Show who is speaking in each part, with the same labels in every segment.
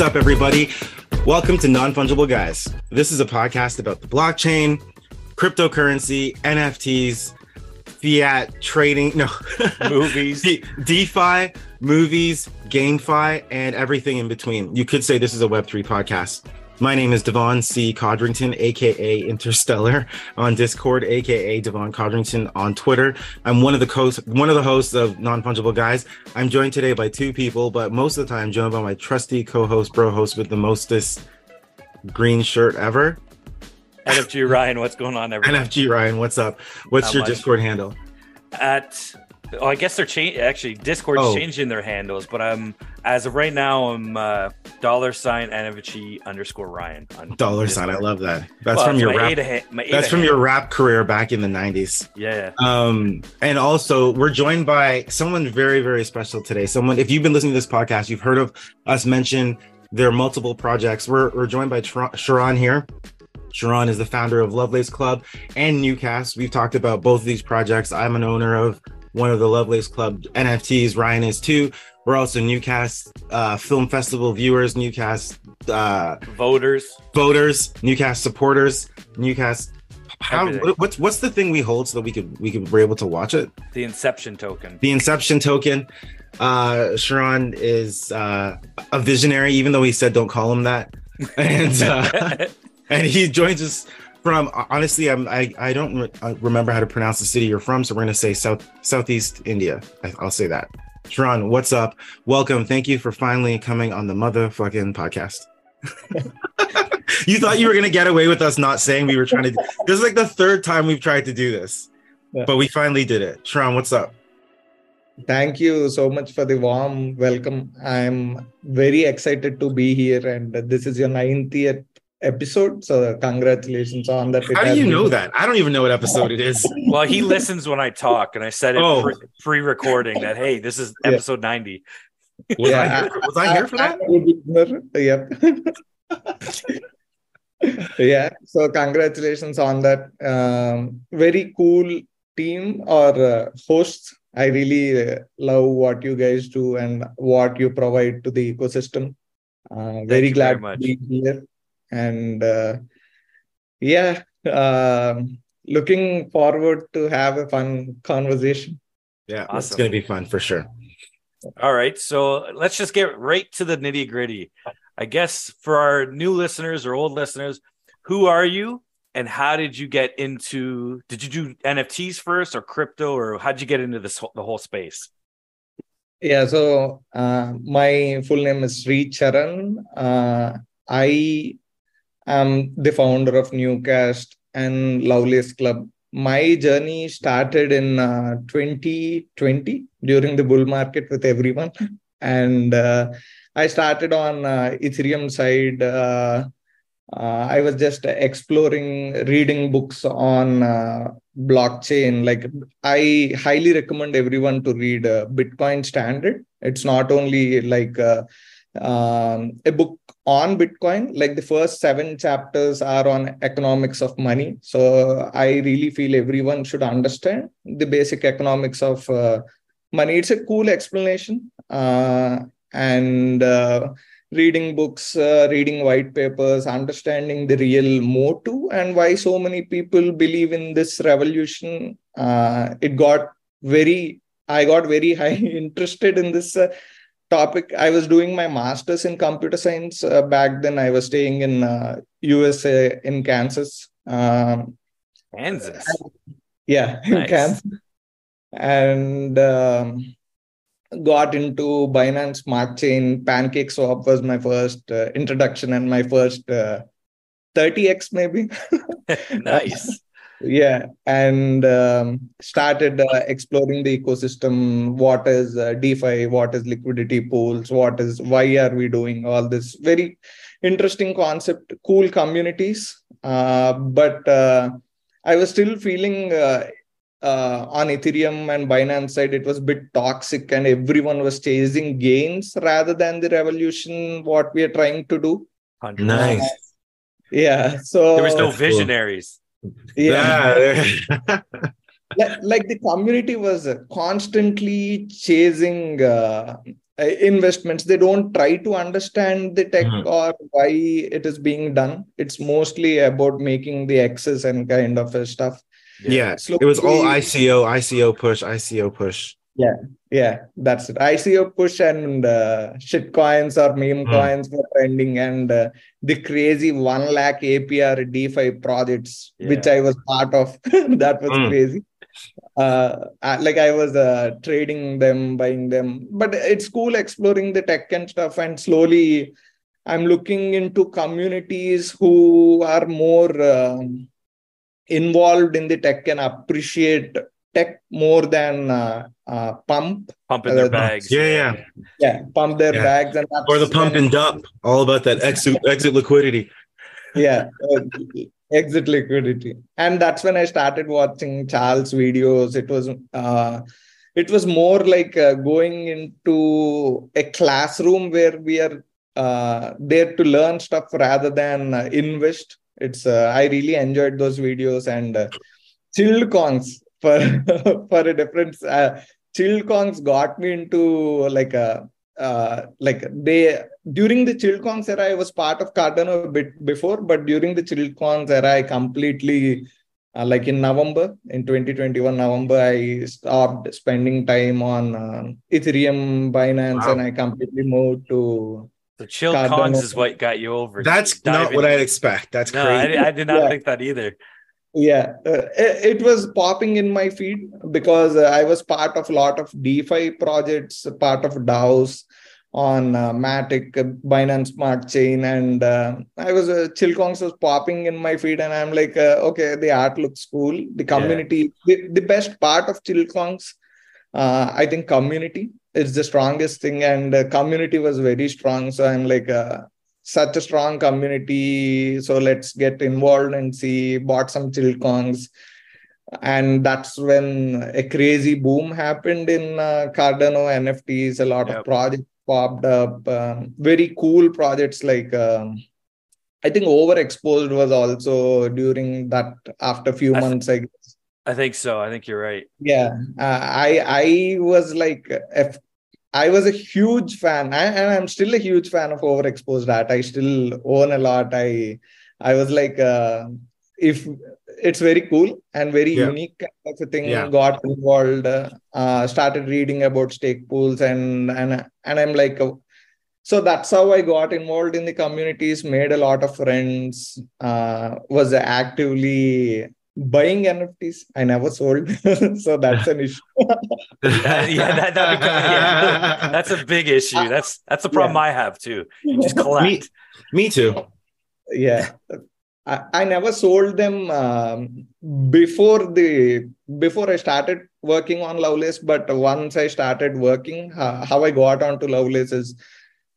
Speaker 1: What's up, everybody? Welcome to Non-Fungible Guys. This is a podcast about the blockchain, cryptocurrency, NFTs, fiat trading,
Speaker 2: movies,
Speaker 1: DeFi, movies, GameFi, and everything in between. You could say this is a Web3 podcast. My name is Devon C. Codrington, aka Interstellar, on Discord, aka Devon Codrington on Twitter. I'm one of the hosts of Non-Fungible Guys. I'm joined today by two people, but most of the time joined by my trusty co-host, bro host with the mostest green shirt ever.
Speaker 2: NFG Ryan, what's going on, everyone?
Speaker 1: NFG Ryan, what's up? What's your Discord handle?
Speaker 2: I guess they're Discord's changing their handles, but as of right now, I'm $NFG_Ryan.
Speaker 1: $. I love that. That's from your rap. That's from your rap career back in the 90s.
Speaker 2: Yeah.
Speaker 1: And also we're joined by someone very, very special today. Someone, if you've been listening to this podcast, you've heard of us mention their multiple projects. We're joined by Charan here. Charan is the founder of Lovelace Club and Newcast. We've talked about both of these projects. I'm an owner of one of the Lovelace Club NFTs. Ryan is too. We're also Newcast Film Festival viewers, Newcast
Speaker 2: voters,
Speaker 1: Newcast supporters, Newcast. What's the thing we hold so that we were able to watch it?
Speaker 2: The Inception token.
Speaker 1: Charan is a visionary, even though he said don't call him that, and he joins us from, honestly, I don't remember how to pronounce the city you're from, so we're going to say Southeast India. I'll say that. Charan, what's up? Welcome. Thank you for finally coming on the motherfucking podcast. You thought you were going to get away with us not saying we were trying to. This is like the third time we've tried to do this, but we finally did it. Charan, what's up?
Speaker 3: Thank you so much for the warm welcome. I'm very excited to be here, and this is your 90th episode, so congratulations on that.
Speaker 1: How do you know that? I don't even know what episode it is.
Speaker 2: Well, he listens when I talk, and I said it pre-recording that, hey, this is episode 90.
Speaker 1: Was I here for that?
Speaker 3: Yep. Yeah, so congratulations on that. Very cool team or hosts. I really love what you guys do and what you provide to the ecosystem. Very glad to be here. And looking forward to have a fun conversation.
Speaker 1: Yeah, awesome. It's going to be fun for sure.
Speaker 2: All right, so let's just get right to the nitty gritty. I guess for our new listeners or old listeners, who are you and how did you get into, did you do NFTs first or crypto, or how did you get into the whole space?
Speaker 3: Yeah, so my full name is Charan. I am the founder of Newcast and Lovelace Club. My journey started in 2020 during the bull market with everyone. And I started on Ethereum side. I was just exploring, reading books on blockchain. Like, I highly recommend everyone to read Bitcoin Standard. It's not only like a book on Bitcoin, like the first 7 chapters are on economics of money. So I really feel everyone should understand the basic economics of money. It's a cool explanation. Reading books, reading white papers, understanding the real motive and why so many people believe in this revolution. I got very high interested in this topic. I was doing my master's in computer science back then. I was staying in USA in Kansas.
Speaker 2: Kansas?
Speaker 3: Yeah, nice. In Kansas. And got into Binance Smart Chain. Pancake Swap was my first introduction and my first 30x maybe.
Speaker 2: Nice.
Speaker 3: Yeah, and started exploring the ecosystem. What is DeFi? What is liquidity pools? Why are we doing all this? Very interesting concept, cool communities. But I was still feeling on Ethereum and Binance side, it was a bit toxic and everyone was chasing gains rather than the revolution, what we are trying to do.
Speaker 1: Nice.
Speaker 3: Yeah. So
Speaker 2: there was no visionaries.
Speaker 3: Yeah. Like the community was constantly chasing investments. They don't try to understand the tech
Speaker 1: Mhm.
Speaker 3: or why it is being done. It's mostly about making the X's and kind of stuff.
Speaker 1: Yeah, it was all
Speaker 3: Slowly,
Speaker 1: ICO push, ICO push.
Speaker 3: yeah, yeah, that's it. I see a push and shit coins or meme
Speaker 1: Mm,
Speaker 3: coins were trending, and the crazy 1 lakh APR DeFi projects, which
Speaker 2: Yeah.
Speaker 3: I was part of. That was
Speaker 1: mm.
Speaker 3: crazy. Like I was trading them, buying them, but it's cool exploring the tech and stuff. And slowly, I'm looking into communities who are more involved in the tech and appreciate tech more than pump.
Speaker 2: Pumping their
Speaker 3: Uh,
Speaker 2: bags.
Speaker 1: Yeah,
Speaker 2: Yeah.
Speaker 1: yeah,
Speaker 3: yeah, pump their
Speaker 1: yeah.
Speaker 3: bags, and
Speaker 1: Or the
Speaker 3: that's
Speaker 1: pump
Speaker 3: when
Speaker 1: and dump, all about that exit liquidity.
Speaker 3: yeah, exit liquidity. And that's when I started watching Charles videos. It was more like going into a classroom where we are there to learn stuff rather than invest. It's I really enjoyed those videos, and chilled kongs for for a difference. Chilled kongs got me into like they during the chilled kongs era. I was part of Cardano a bit before, but during the chilled kongs era, I completely like in November, in 2021 November, I stopped spending time on Ethereum, Binance, and
Speaker 1: Wow.
Speaker 3: I completely moved to
Speaker 2: So chilled cons
Speaker 3: Cardano.
Speaker 2: is what got you over.
Speaker 1: That's not what
Speaker 2: Diving.
Speaker 1: I'd expect. That's
Speaker 2: No,
Speaker 1: crazy.
Speaker 2: I did not
Speaker 3: Yeah,
Speaker 2: think that either.
Speaker 3: yeah, it was popping in my feed because I was part of a lot of DeFi projects, part of DAOs on Matic, Binance Smart Chain, and I was Chilkongs was popping in my feed, and I'm like, okay, the art looks cool. The
Speaker 2: Yeah.
Speaker 3: community, the best part of Chilkongs, I think community is the strongest thing, and community was very strong. So I'm like, such a strong community. So let's get involved and see, bought some Chilkongs. And that's when a crazy boom happened in Cardano NFTs. A lot of
Speaker 2: Yep.
Speaker 3: projects popped up. Very cool projects like I think Overexposed was also during that after a few
Speaker 2: I, th-
Speaker 3: months. I guess.
Speaker 2: I think so. I think you're right.
Speaker 3: Yeah, I was like I was a huge fan, and I'm still a huge fan of Overexposed art. I still own a lot. I was like, if it's very cool and very
Speaker 1: Yeah,
Speaker 3: unique kind of a thing.
Speaker 1: yeah.
Speaker 3: Got involved, started reading about stake pools, and I'm like, so that's how I got involved in the communities. Made a lot of friends. Was actively buying NFTs. I never sold, so that's an issue.
Speaker 2: Yeah, that becomes that's a big issue. That's a problem
Speaker 3: Yeah.
Speaker 2: I have too. You just
Speaker 1: me,
Speaker 2: collect.
Speaker 1: me too.
Speaker 3: Yeah, I never sold them before before I started working on Lovelace. But once I started working, how I got onto Lovelace is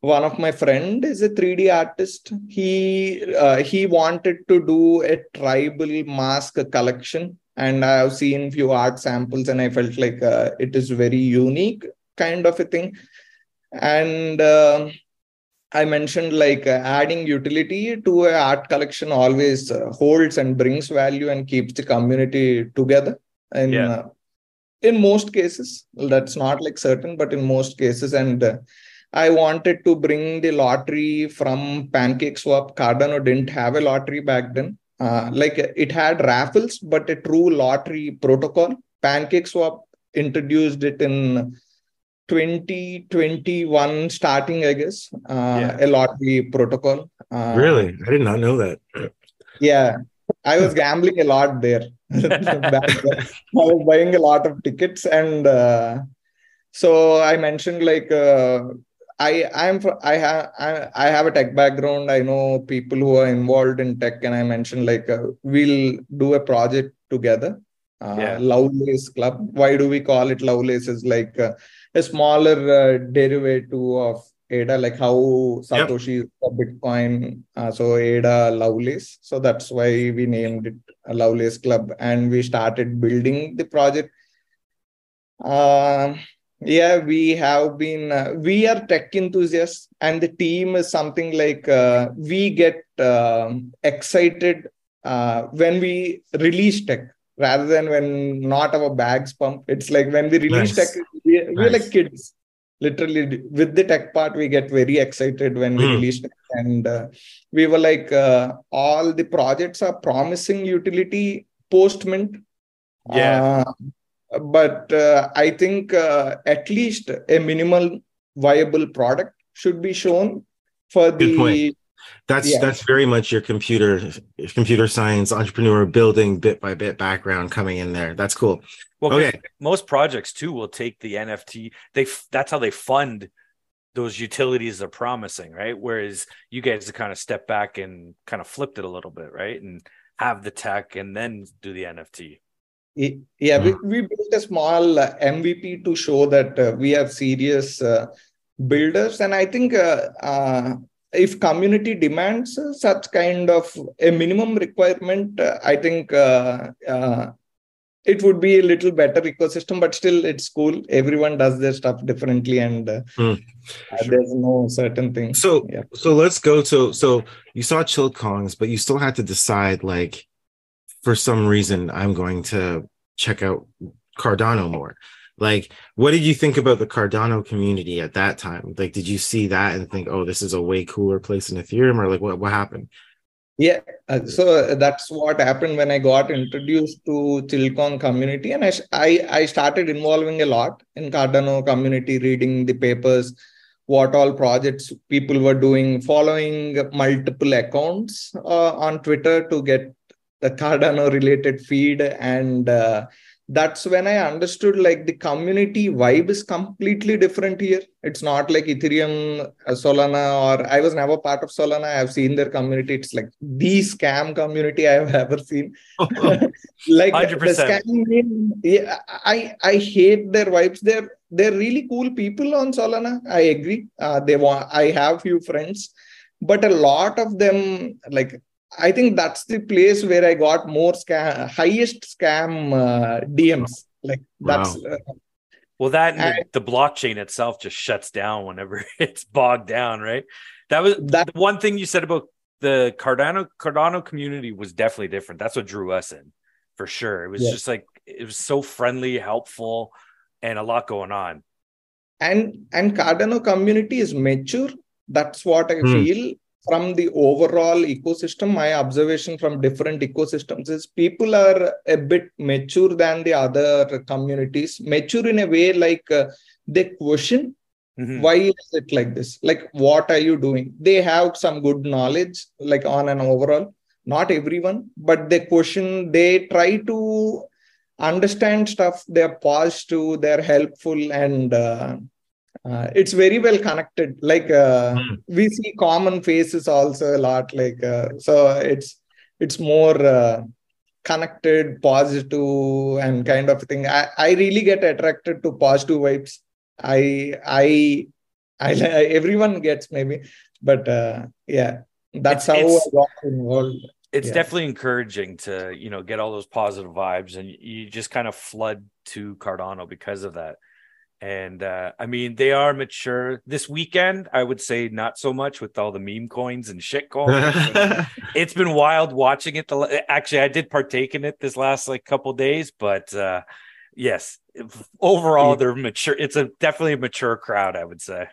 Speaker 3: one of my friend is a 3D artist. He wanted to do a tribal mask collection, and I have seen few art samples, and I felt like it is very unique kind of a thing. And I mentioned like adding utility to a art collection always holds and brings value and keeps the community together.
Speaker 2: Yeah.
Speaker 3: In most cases, that's not like certain, but in most cases, and I wanted to bring the lottery from PancakeSwap. Cardano didn't have a lottery back then. Like it had raffles, but a true lottery protocol. PancakeSwap introduced it in 2021 starting, I guess,
Speaker 2: Yeah.
Speaker 3: a lottery protocol.
Speaker 1: Really? I did not know that.
Speaker 3: Yeah, I was gambling a lot there. Back then. I was buying a lot of tickets, and so I mentioned like I have a tech background. I know people who are involved in tech, and I mentioned like we'll do a project together.
Speaker 2: Yeah.
Speaker 3: Lovelace Club. Why do we call it Lovelace? Is like a smaller derivative of ADA, like how
Speaker 1: Yep.
Speaker 3: Satoshi is for Bitcoin. So ADA Lovelace. So that's why we named it a Lovelace Club, and we started building the project. Um, yeah, we are tech enthusiasts, and the team is something like we get excited when we release tech rather than when not our bags pump. It's like when we release tech,
Speaker 1: Nice.
Speaker 3: we're like
Speaker 1: Nice.
Speaker 3: kids. literally with the tech part, we get very excited when we released it. And we were like, all the projects are promising utility post mint.
Speaker 2: Yeah.
Speaker 3: But I think at least a minimal viable product should be shown for
Speaker 1: Good point.
Speaker 3: the
Speaker 1: That's very much your computer science entrepreneur building bit by bit background coming in there. That's cool.
Speaker 2: Well,
Speaker 1: okay.
Speaker 2: Most projects too will take the NFT. That's how they fund those utilities they're promising, right? Whereas you guys have kind of stepped back and kind of flipped it a little bit, right? And have the tech and then do the NFT.
Speaker 3: Yeah, we built a small MVP to show that we are serious builders. And I think if community demands such kind of a minimum requirement, I think it would be a little better ecosystem, but still it's cool. Everyone does their stuff differently, and there's no certain thing.
Speaker 1: So let's go to, so you saw Chilled Kongs, but you still had to decide, like, for some reason, I'm going to check out Cardano more. Like, what did you think about the Cardano community at that time? Like, did you see that and think, oh, this is a way cooler place than Ethereum, or like what happened?
Speaker 3: Yeah, so that's what happened when I got introduced to Chilled Kong community, and I started involving a lot in Cardano community, reading the papers, what all projects people were doing, following multiple accounts on Twitter to get the Cardano related feed. And that's when I understood, like, the community vibe is completely different here. It's not like Ethereum, Solana, or I was never part of Solana. I've seen their community. It's like the scam community I have ever seen. Like 100%. The scam, yeah, I hate their vibes. They're really cool people on Solana. I agree. I have few friends, but a lot of them, like, I think that's the place where I got highest scam DMs. Like, that's
Speaker 2: well, that the blockchain itself just shuts down whenever it's bogged down, right? That was the one thing you said about the Cardano community was definitely different. That's what drew us in, for sure. It was just like, it was so friendly, helpful, and a lot going on.
Speaker 3: And Cardano community is mature. That's what I feel. From the overall ecosystem, my observation from different ecosystems is people are a bit mature than the other communities. Mature in a way, like they question, why is it like this? Like, what are you doing? They have some good knowledge, like, on an overall. Not everyone, but they question, they try to understand stuff. They're positive, they're helpful, and it's very well connected. Like we see common faces also a lot. Like so, it's more connected, positive, and kind of thing. I really get attracted to positive vibes. I everyone gets maybe, but yeah, that's how I got involved.
Speaker 2: It's definitely encouraging to get all those positive vibes, and you just kind of flood to Cardano because of that. And I mean, they are mature. This weekend, I would say not so much with all the meme coins and shit coins. It's been wild watching it. Actually, I did partake in it this last couple days, but yes, overall they're mature. It's definitely a mature crowd, I would say.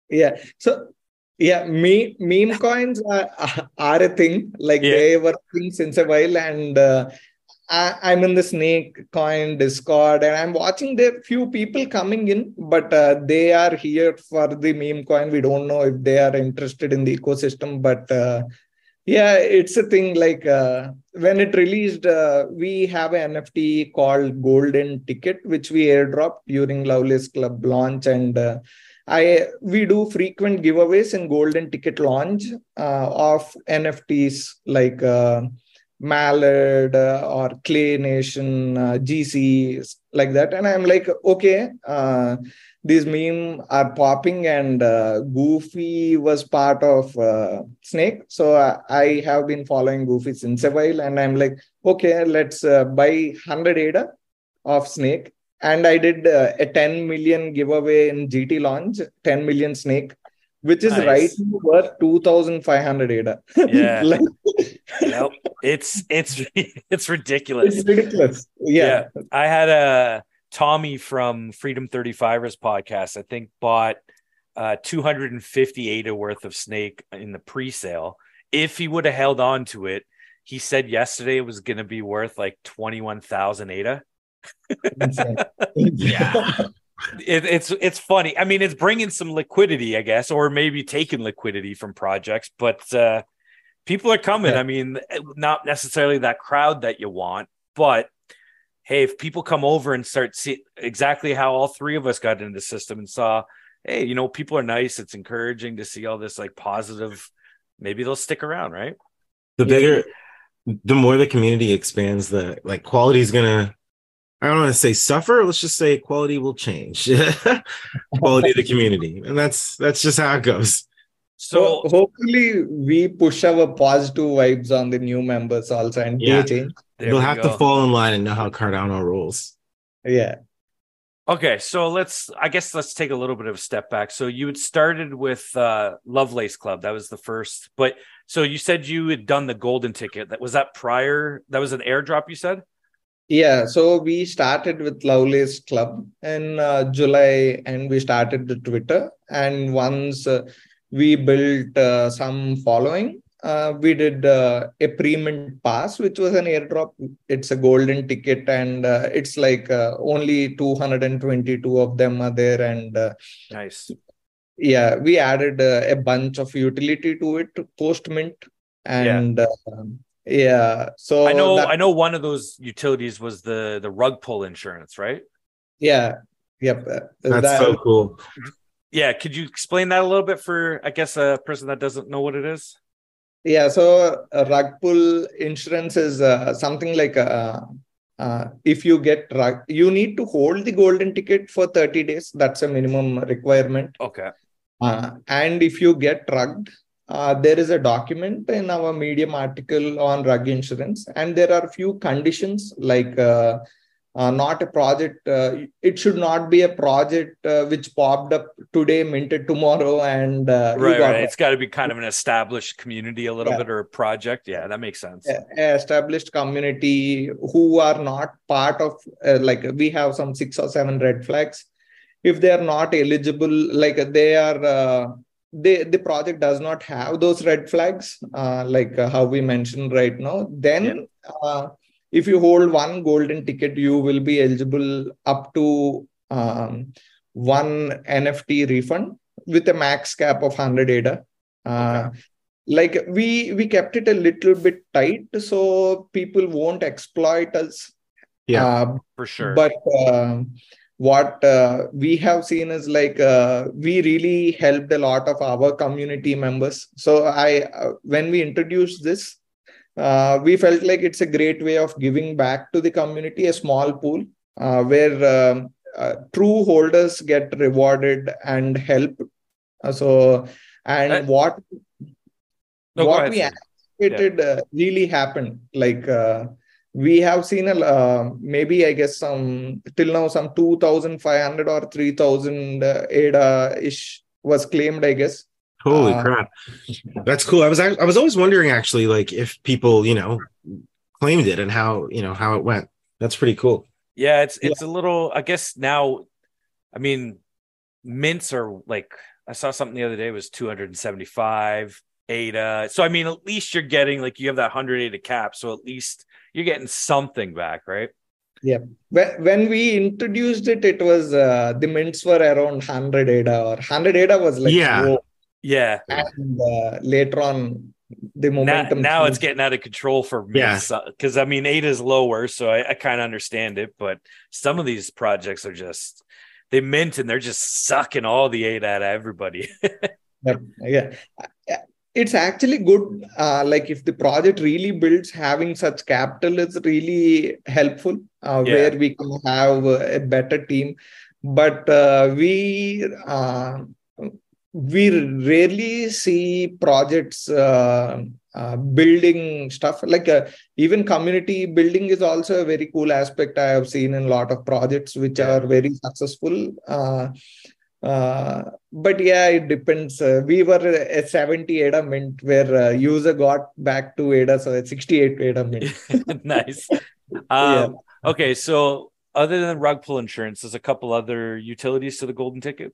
Speaker 3: Yeah. So yeah, meme coins are a thing. Like they were a thing since a while, and I'm in the Snake Coin Discord, and I'm watching there few people coming in, but they are here for the meme coin. We don't know if they are interested in the ecosystem, but yeah, it's a thing. Like when it released, we have an NFT called Golden Ticket, which we airdropped during Lovelace Club launch, and we do frequent giveaways in Golden Ticket launch of NFTs like Mallard or Clay Nation, GC, like that. And I'm like, okay, these memes are popping, and Goofy was part of Snake. So I have been following Goofy since a while, and I'm like, okay, let's buy 100 ADA of Snake. And I did a 10 million giveaway in GT launch, 10 million Snake, which is right now worth 2,500 ADA.
Speaker 2: Yeah. Yep. It's ridiculous.
Speaker 3: It's ridiculous. Yeah.
Speaker 2: I had Tommy from Freedom 35ers podcast, I think, bought 250 ADA worth of snake in the pre-sale. If he would have held on to it, he said yesterday it was going to be worth like 21,000 ADA. Yeah. It's funny. I mean, it's bringing some liquidity, I guess, or maybe taking liquidity from projects, but people are coming. I mean, not necessarily that crowd that you want, but hey, if people come over and start see exactly how all three of us got into the system and saw, hey, you know, people are nice. It's encouraging to see all this like positive. Maybe they'll stick around, right?
Speaker 1: The more the community expands, the like quality is gonna, I don't want to say suffer. Let's just say quality will change. Quality of the community, and that's just how it goes.
Speaker 3: So hopefully we push our positive vibes on the new members also, and they change.
Speaker 1: They'll have to fall in line and know how Cardano rolls.
Speaker 3: Yeah.
Speaker 2: Okay, so let's take a little bit of a step back. So you had started with Lovelace Club. That was the first. But so you said you had done the golden ticket. That was that prior. That was an airdrop, you said?
Speaker 3: Yeah. So we started with Lovelace Club in July, and we started the Twitter. And once we built some following, we did a pre-mint pass, which was an airdrop. It's a golden ticket, and it's like only 222 of them are there. And
Speaker 2: nice.
Speaker 3: Yeah, we added a bunch of utility to it post-mint. And so
Speaker 2: I know one of those utilities was the rug pull insurance, right?
Speaker 3: Yeah. Yep.
Speaker 1: That's so cool.
Speaker 2: Yeah. Could you explain that a little bit for, I guess, a person that doesn't know what it is?
Speaker 3: Yeah. So rug pull insurance is something like if you get rug, you need to hold the golden ticket for 30 days. That's a minimum requirement.
Speaker 2: Okay.
Speaker 3: And if you get rugged, there is a document in our Medium article on rug insurance, and there are a few conditions like not a project. It should not be a project which popped up today, minted tomorrow, and
Speaker 2: right. It's got to be kind of an established community a little bit, or a project. Yeah, that makes sense.
Speaker 3: Established community who are not part of like we have some 6 or 7 red flags. If they are not eligible, like they are. The project does not have those red flags, like how we mentioned right now, then if you hold one golden ticket, you will be eligible up to one NFT refund with a max cap of 100 ADA. Like we kept it a little bit tight so people won't exploit us.
Speaker 2: For sure.
Speaker 3: But what we have seen is like we really helped a lot of our community members. So when we introduced this, we felt like it's a great way of giving back to the community, a small pool where true holders get rewarded and helped. What we anticipated really happened. Like we have seen maybe I guess till now some 2,500 or 3,000 ADA-ish was claimed, I guess.
Speaker 1: Holy crap. That's cool. I was always wondering actually, like if people, claimed it and how it went. That's pretty cool.
Speaker 2: Yeah, it's a little, I guess now, I mean, mints are like, I saw something the other day was 275 ADA. So I mean, at least you're getting like, you have that 100 ADA cap, so at least you're getting something back, right?
Speaker 3: Yeah. When we introduced it, it was the mints were around 100 ADA, or 100 ADA was like whoa.
Speaker 2: Yeah.
Speaker 3: And later on, the momentum.
Speaker 2: Now it's getting out of control for me. Because I mean, ADA is lower, so I kind of understand it. But some of these projects are just, they mint and they're just sucking all the ADA out of everybody.
Speaker 3: Yeah. It's actually good. Like if the project really builds, having such capital is really helpful, where we can have a better team. But we rarely see projects building stuff like even community building is also a very cool aspect I have seen in a lot of projects which are very successful. But it depends. We were a 70 ADA mint where user got back to ADA, so it's 68 ADA mint.
Speaker 2: Nice. Okay, so other than rug pull insurance, there's a couple other utilities to the golden ticket.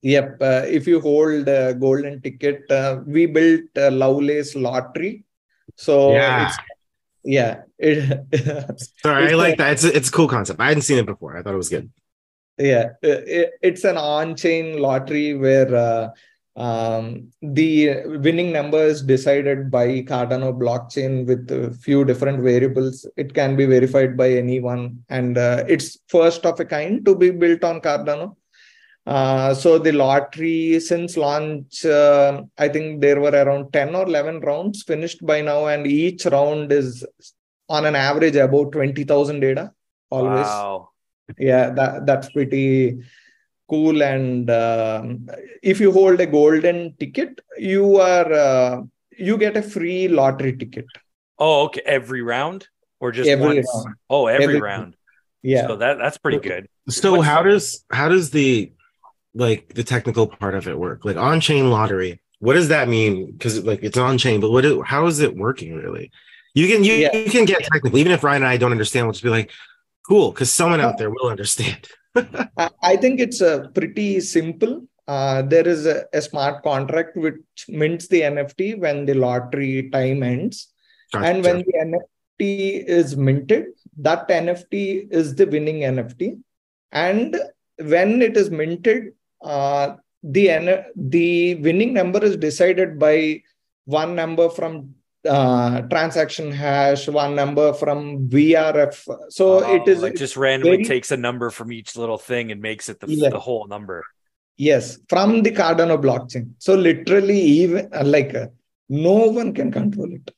Speaker 3: Yep. If you hold a golden ticket, we built a Lovelace lottery. So
Speaker 1: Yeah. Sorry, I
Speaker 3: it's
Speaker 1: like that. It's a cool concept. I hadn't seen it before. I thought it was good.
Speaker 3: it's an on-chain lottery where the winning number is decided by Cardano blockchain with a few different variables. It can be verified by anyone, and it's first of a kind to be built on Cardano. So the lottery since launch, I think there were around 10 or 11 rounds finished by now, and each round is on an average about 20,000 data always.
Speaker 2: Wow.
Speaker 3: Yeah, that's pretty cool. And if you hold a golden ticket, you get a free lottery ticket.
Speaker 2: Oh, okay. Every round or just
Speaker 3: Every
Speaker 2: once?
Speaker 3: round.
Speaker 2: Oh, every round.
Speaker 3: Yeah.
Speaker 2: So that's pretty good.
Speaker 1: So how does the like the technical part of it work? Like on-chain lottery, what does that mean? Because like it's on-chain, but how is it working really? You can get technical, even if Ryan and I don't understand. We'll just be like, cool, because someone out there will understand.
Speaker 3: I think it's pretty simple. There is a smart contract which mints the NFT when the lottery time ends.
Speaker 1: Gotcha.
Speaker 3: And when the NFT is minted, that NFT is the winning NFT. And when it is minted, the winning number is decided by one number from transaction hash, one number from VRF. So it is
Speaker 2: like just randomly takes a number from each little thing and makes it the whole number.
Speaker 3: Yes, from the Cardano blockchain. So literally, even no one can control it.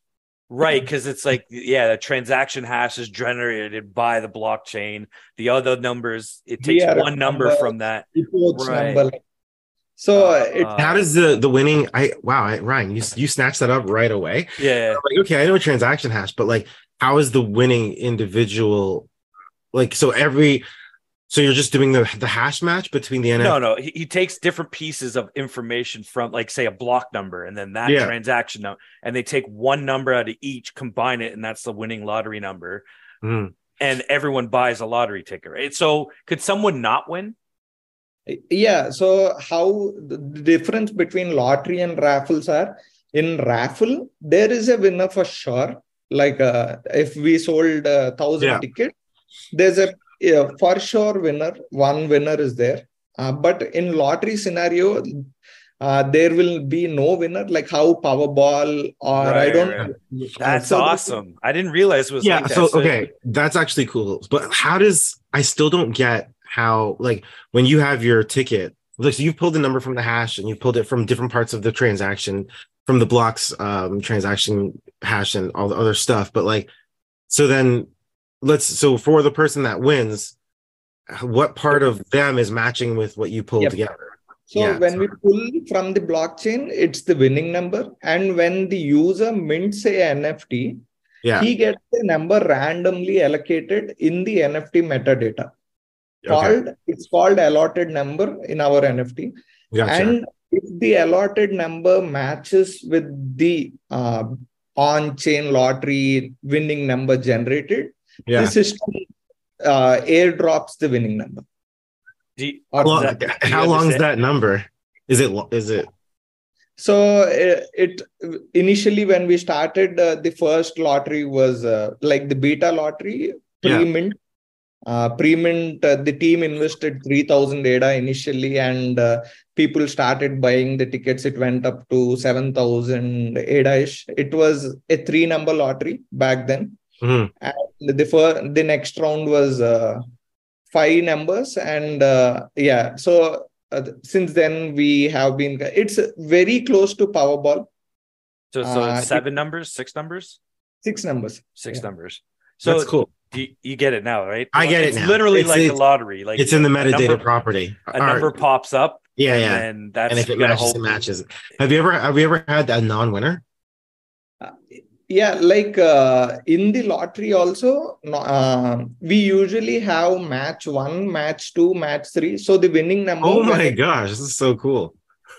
Speaker 2: Right, because it's like, the transaction hash is generated by the blockchain. The other numbers, it takes one number from that.
Speaker 3: Right. Number. So
Speaker 1: how does the winning? Ryan, you snatched that up right away.
Speaker 2: Yeah.
Speaker 1: I'm like, okay, I know transaction hash, but like, how is the winning individual? Like, so you're just doing the hash match between the NFT?
Speaker 2: No. He takes different pieces of information from, like, say, a block number, and then that transaction number, and they take one number out of each, combine it, and that's the winning lottery number. And everyone buys a lottery ticket, right? So could someone not win?
Speaker 3: Yeah. So how the difference between lottery and raffles are, in raffle, there is a winner for sure. Like if we sold 1,000 tickets, there's a for sure winner. One winner is there. But in lottery scenario, there will be no winner, like how Powerball or I don't know.
Speaker 2: That's awesome. I didn't realize it was like that.
Speaker 1: So okay, that's actually cool. But I still don't get how, like, when you have your ticket, like, so you've pulled the number from the hash and you've pulled it from different parts of the transaction, from the blocks transaction hash and all the other stuff. But like, so then so for the person that wins, what part of them is matching with what you pulled together?
Speaker 3: So when we pull from the blockchain, it's the winning number. And when the user mints a NFT, he gets the number randomly allocated in the NFT metadata. It's called allotted number in our NFT. And if the allotted number matches with the on-chain lottery winning number generated, the system airdrops the winning number.
Speaker 1: How long is that number? Is it?
Speaker 3: So it initially, when we started, the first lottery was like the beta lottery, pre-mint. Pre-mint, the team invested 3,000 ADA initially, and people started buying the tickets. It went up to 7,000 ADA-ish. It was a 3-number lottery back then. And the next round was 5 numbers. And so since then we have been, it's very close to Powerball.
Speaker 2: So it's 7 numbers, 6 numbers?
Speaker 3: 6 numbers.
Speaker 2: 6 numbers. So
Speaker 1: that's cool.
Speaker 2: You get it now, right?
Speaker 1: I get it now.
Speaker 2: It's literally like a lottery. Like,
Speaker 1: it's in the metadata property.
Speaker 2: A number pops up.
Speaker 1: And if it matches, it matches. Have you ever had a non-winner?
Speaker 3: Like in the lottery also, we usually have match 1, match 2, match 3. So the winning number.
Speaker 1: Oh my gosh, this is so cool.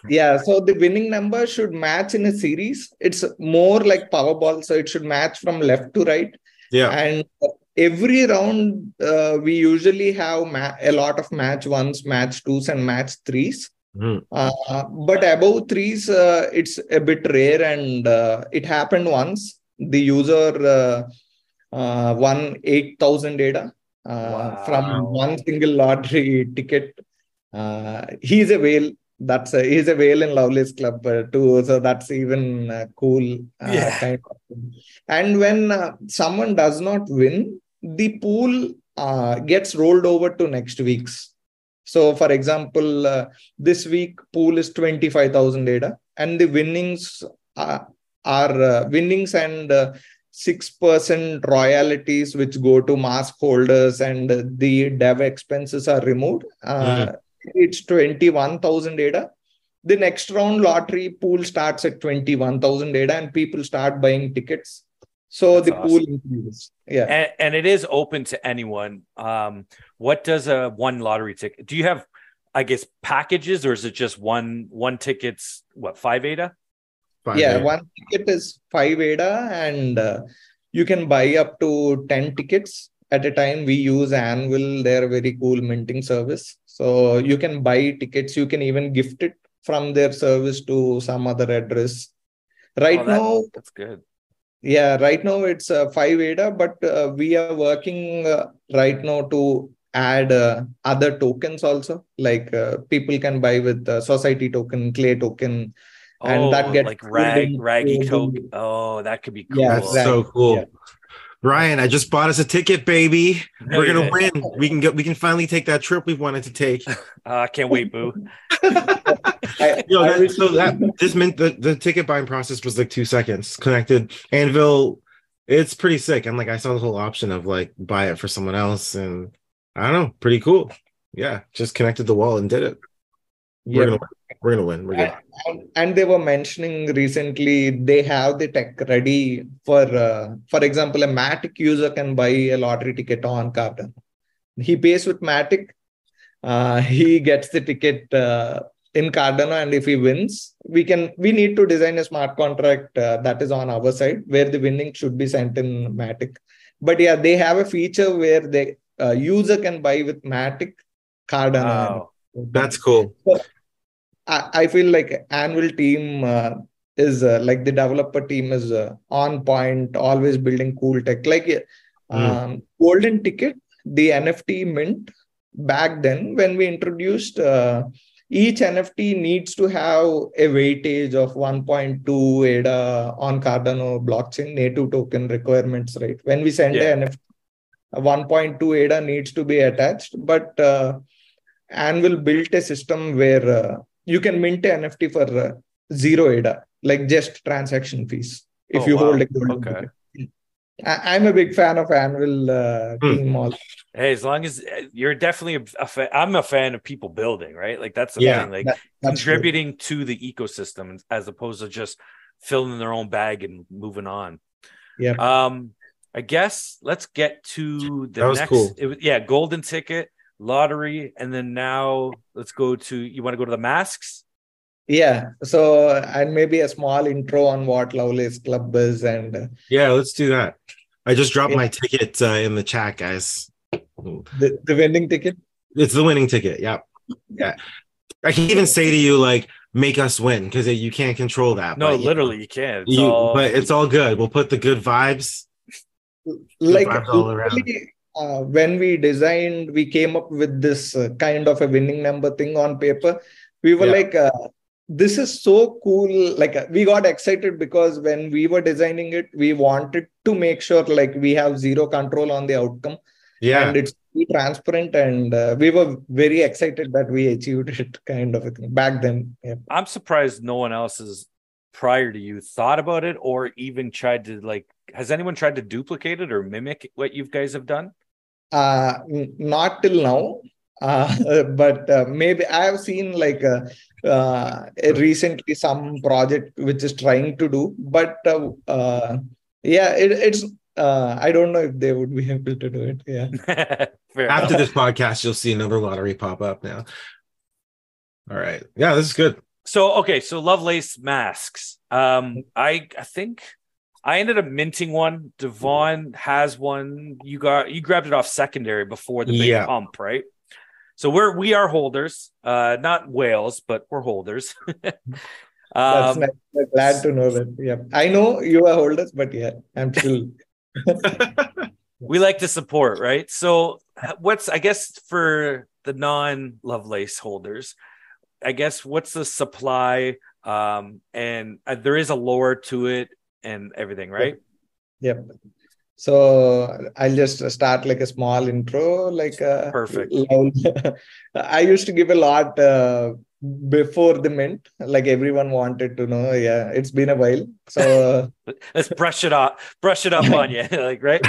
Speaker 3: Yeah, so the winning number should match in a series. It's more like Powerball, so it should match from left to right.
Speaker 1: Yeah.
Speaker 3: And every round, we usually have a lot of match ones, match twos, and match threes.
Speaker 1: Mm.
Speaker 3: But above threes, it's a bit rare, and it happened once. The user won 8,000 data from
Speaker 2: Wow.
Speaker 3: one single lottery ticket. He's a whale. He's a whale in Lovelace Club too. So that's even cool
Speaker 2: Yeah.
Speaker 3: kind of thing. And when someone does not win, the pool gets rolled over to next week's. So, for example, this week pool is 25,000 data, and the winnings are winnings and 6% royalties, which go to mask holders, and the dev expenses are removed. It's 21,000 data. The next round lottery pool starts at 21,000 data, and people start buying tickets. So
Speaker 2: That's
Speaker 3: the pool
Speaker 2: awesome.
Speaker 3: increases. Yeah.
Speaker 2: And it is open to anyone. What does a one lottery ticket? Do you have, I guess, packages, or is it just one ticket's what, 5 ADA?
Speaker 3: Yeah, one ticket is 5 ADA, and you can buy up to 10 tickets at a time. We use Anvil, they're a very cool minting service. So you can buy tickets, you can even gift it from their service to some other address. Right now,
Speaker 2: That's good.
Speaker 3: yeah, right now it's 5 ADA, but we are working right now to add other tokens also. Like people can buy with society token, clay token, and that gets
Speaker 2: Like
Speaker 3: pulled into
Speaker 2: raggy token.
Speaker 3: the,
Speaker 2: Oh, that could be
Speaker 3: yeah,
Speaker 1: That's
Speaker 2: cool.
Speaker 1: so
Speaker 3: right.
Speaker 1: cool.
Speaker 3: Yeah.
Speaker 1: Ryan, I just bought us a ticket, baby.
Speaker 2: No,
Speaker 1: We're
Speaker 2: you
Speaker 1: gonna
Speaker 2: didn't.
Speaker 1: win. We can finally take that trip we've wanted to take.
Speaker 2: I can't wait, boo.
Speaker 1: Yo,
Speaker 3: I wish.
Speaker 1: this meant the ticket buying process was like 2 seconds. Connected Anvil, it's pretty sick. And like I saw the whole option of like buy it for someone else, and I don't know, pretty cool. Yeah, just connected the wall and did it. We're
Speaker 3: Yep.
Speaker 1: gonna win. We're gonna win. We're good.
Speaker 3: And they were mentioning recently they have the tech ready for example, a Matic user can buy a lottery ticket on Cardano. He pays with Matic, he gets the ticket in Cardano, and if he wins, we need to design a smart contract that is on our side where the winning should be sent in Matic. But yeah, they have a feature where the user can buy with Matic, Cardano.
Speaker 2: Wow.
Speaker 1: That's cool.
Speaker 3: So I feel like Anvil team is like the developer team is on point, always building cool tech. Like Golden Ticket, the NFT mint back then when we introduced, each NFT needs to have a weightage of 1.2 ADA on Cardano blockchain native token requirements, right? When we send an NFT, 1.2 ADA needs to be attached, but Anvil built a system where you can mint an NFT for zero ADA, like just transaction fees if you hold a golden ticket. I'm a big fan of Anvil team also.
Speaker 2: Hey, as long as you're definitely I'm a fan of people building, right? Like that's the thing, like contributing to the ecosystem as opposed to just filling their own bag and moving on.
Speaker 3: Yeah.
Speaker 2: I guess let's get to the next.
Speaker 1: Cool.
Speaker 2: Golden ticket, lottery, and then now let's go to. You want to go to the masks?
Speaker 3: Yeah. So and maybe a small intro on what Lovelace Club is, and
Speaker 1: yeah, let's do that. I just dropped my ticket in the chat, guys.
Speaker 3: The winning ticket?
Speaker 1: It's the winning ticket. Yeah. I can even say to you, like, make us win, because you can't control that.
Speaker 2: No,
Speaker 1: but,
Speaker 2: literally, you can't.
Speaker 1: But it's all good. We'll put the good vibes.
Speaker 3: Like,
Speaker 1: vibes all around.
Speaker 3: When we designed, we came up with this kind of a winning number thing on paper. We were like, this is so cool. Like, we got excited because when we were designing it, we wanted to make sure like we have zero control on the outcome.
Speaker 1: Yeah.
Speaker 3: And it's transparent, and we were very excited that we achieved it, kind of a thing back then. Yeah.
Speaker 2: I'm surprised no one else has prior to you thought about it or even tried to, like, has anyone tried to duplicate it or mimic what you guys have done?
Speaker 3: Not till now. But maybe I have seen like recently some project which is trying to do, but it's I don't know if they would be able to do it. Yeah.
Speaker 1: After this podcast, you'll see another lottery pop up now. All right. Yeah, this is good.
Speaker 2: So Lovelace masks. I think I ended up minting one. Devon has one. You grabbed it off secondary before the big pump, right? So we are holders, not whales, but we're holders.
Speaker 3: That's nice. I'm glad to know that. Yeah, I know you are holders, but yeah, I'm still.
Speaker 2: We like to support, right? So, I guess for the non-Lovelace holders, I guess what's the supply? And there is a lore to it and everything, right?
Speaker 3: Yep. So I'll just start like a small intro, like
Speaker 2: perfect.
Speaker 3: I used to give a lot before the mint, like everyone wanted to know. Yeah, it's been a while. So
Speaker 2: let's brush it up on you, like, right?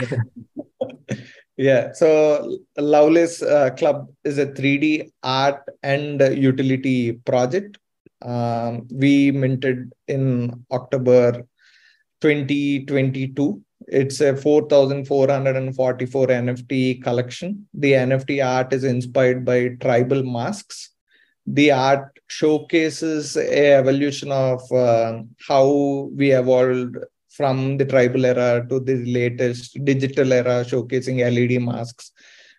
Speaker 3: Yeah. So Lovelace Club is a 3D art and utility project. We minted in October 2022. It's a 4,444 NFT collection. The NFT art is inspired by tribal masks. The art showcases a evolution of how we evolved from the tribal era to the latest digital era, showcasing LED masks.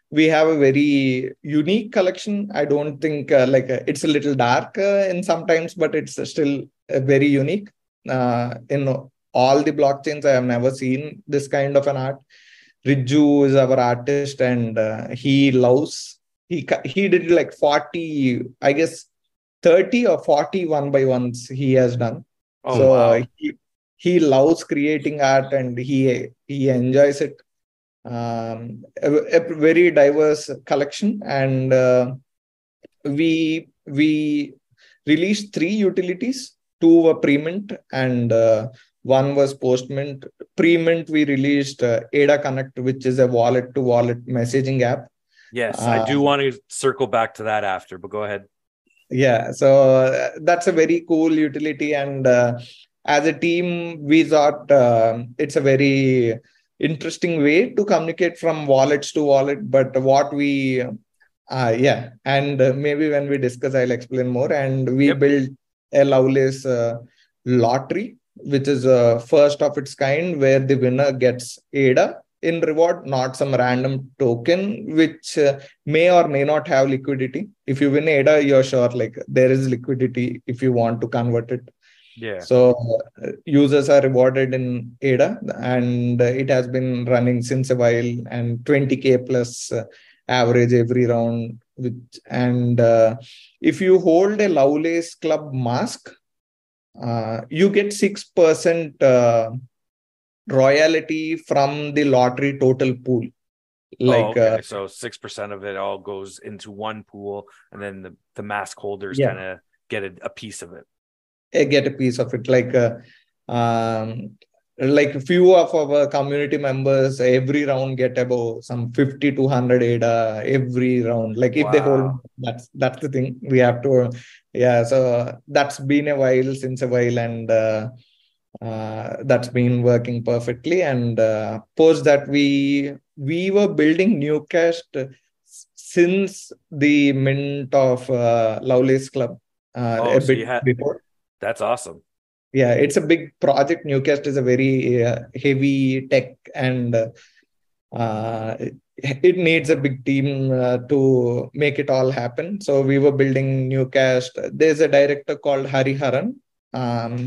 Speaker 3: We have a very unique collection. I don't think it's a little dark in sometimes, but it's still very unique. In all the blockchains, I have never seen this kind of an art. Riju is our artist, and he loves. He did like 40, I guess 30 or 40 one by ones he has done.
Speaker 2: Oh, so wow.
Speaker 3: He loves creating art and he enjoys it. A very diverse collection, and we released 3 utilities. 2 were pre-mint and one was post-mint. Pre-mint we released ADA Connect, which is a wallet-to-wallet messaging app.
Speaker 2: Yes, I do want to circle back to that after, but go ahead.
Speaker 3: Yeah, so that's a very cool utility, and as a team, we thought it's a very interesting way to communicate from wallets to wallet. But what we, and maybe when we discuss, I'll explain more. And we built a Lovelace lottery, which is first of its kind, where the winner gets ADA in reward, not some random token, which may or may not have liquidity. If you win ADA, you're sure like there is liquidity if you want to convert it.
Speaker 2: Yeah.
Speaker 3: So users are rewarded in ADA, and it has been running since a while, and 20K plus average every round. And if you hold a Lovelace Club mask, you get 6% royalty from the lottery total pool. Like,
Speaker 2: so 6% of it all goes into one pool, and then the mask holders kind of get a piece of it.
Speaker 3: Get a piece of it. Like few of our community members every round get about some 50 to 100 ADA every round. Like if they hold, that's the thing we have to. Yeah, so that's been a while, and that's been working perfectly. And post that we were building Newcast since the mint of Lovelace Club before.
Speaker 2: That's awesome.
Speaker 3: Yeah, it's a big project. Newcast is a very heavy tech, and it needs a big team to make it all happen. So we were building Newcast. There's a director called Charan.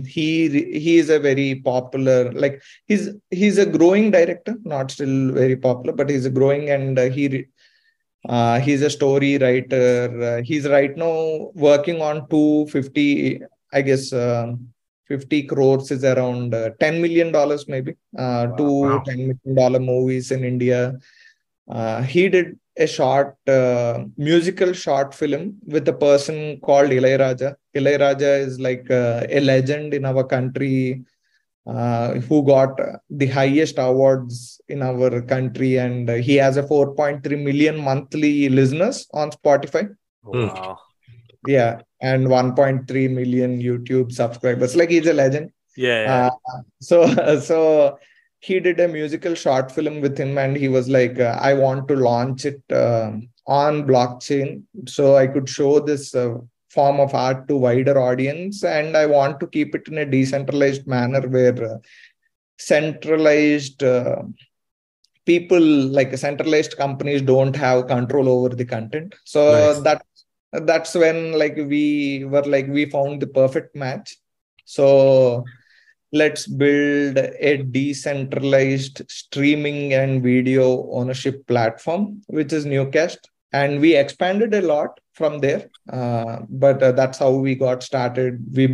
Speaker 3: He is a very popular, like he's a growing director, not still very popular, but he's a growing, and he's a story writer. He's right now working on 250, I guess 50 crores is around $10 million maybe. $10 million movies in India. He did a musical short film with a person called Ilayaraja. Ilayaraja is like a legend in our country who got the highest awards in our country, and he has a 4.3 million monthly listeners on Spotify.
Speaker 2: Wow.
Speaker 3: Yeah, and 1.3 million YouTube subscribers. Like he's a legend.
Speaker 2: Yeah.
Speaker 3: So he did a musical short film with him, and he was like, I want to launch it on blockchain so I could show this form of art to wider audience, and I want to keep it in a decentralized manner where centralized people, like centralized companies don't have control over the content. So
Speaker 1: Nice.
Speaker 3: that's when like we found the perfect match. So let's build a decentralized streaming and video ownership platform, which is Newcast. And we expanded a lot from there. But that's how we got started. We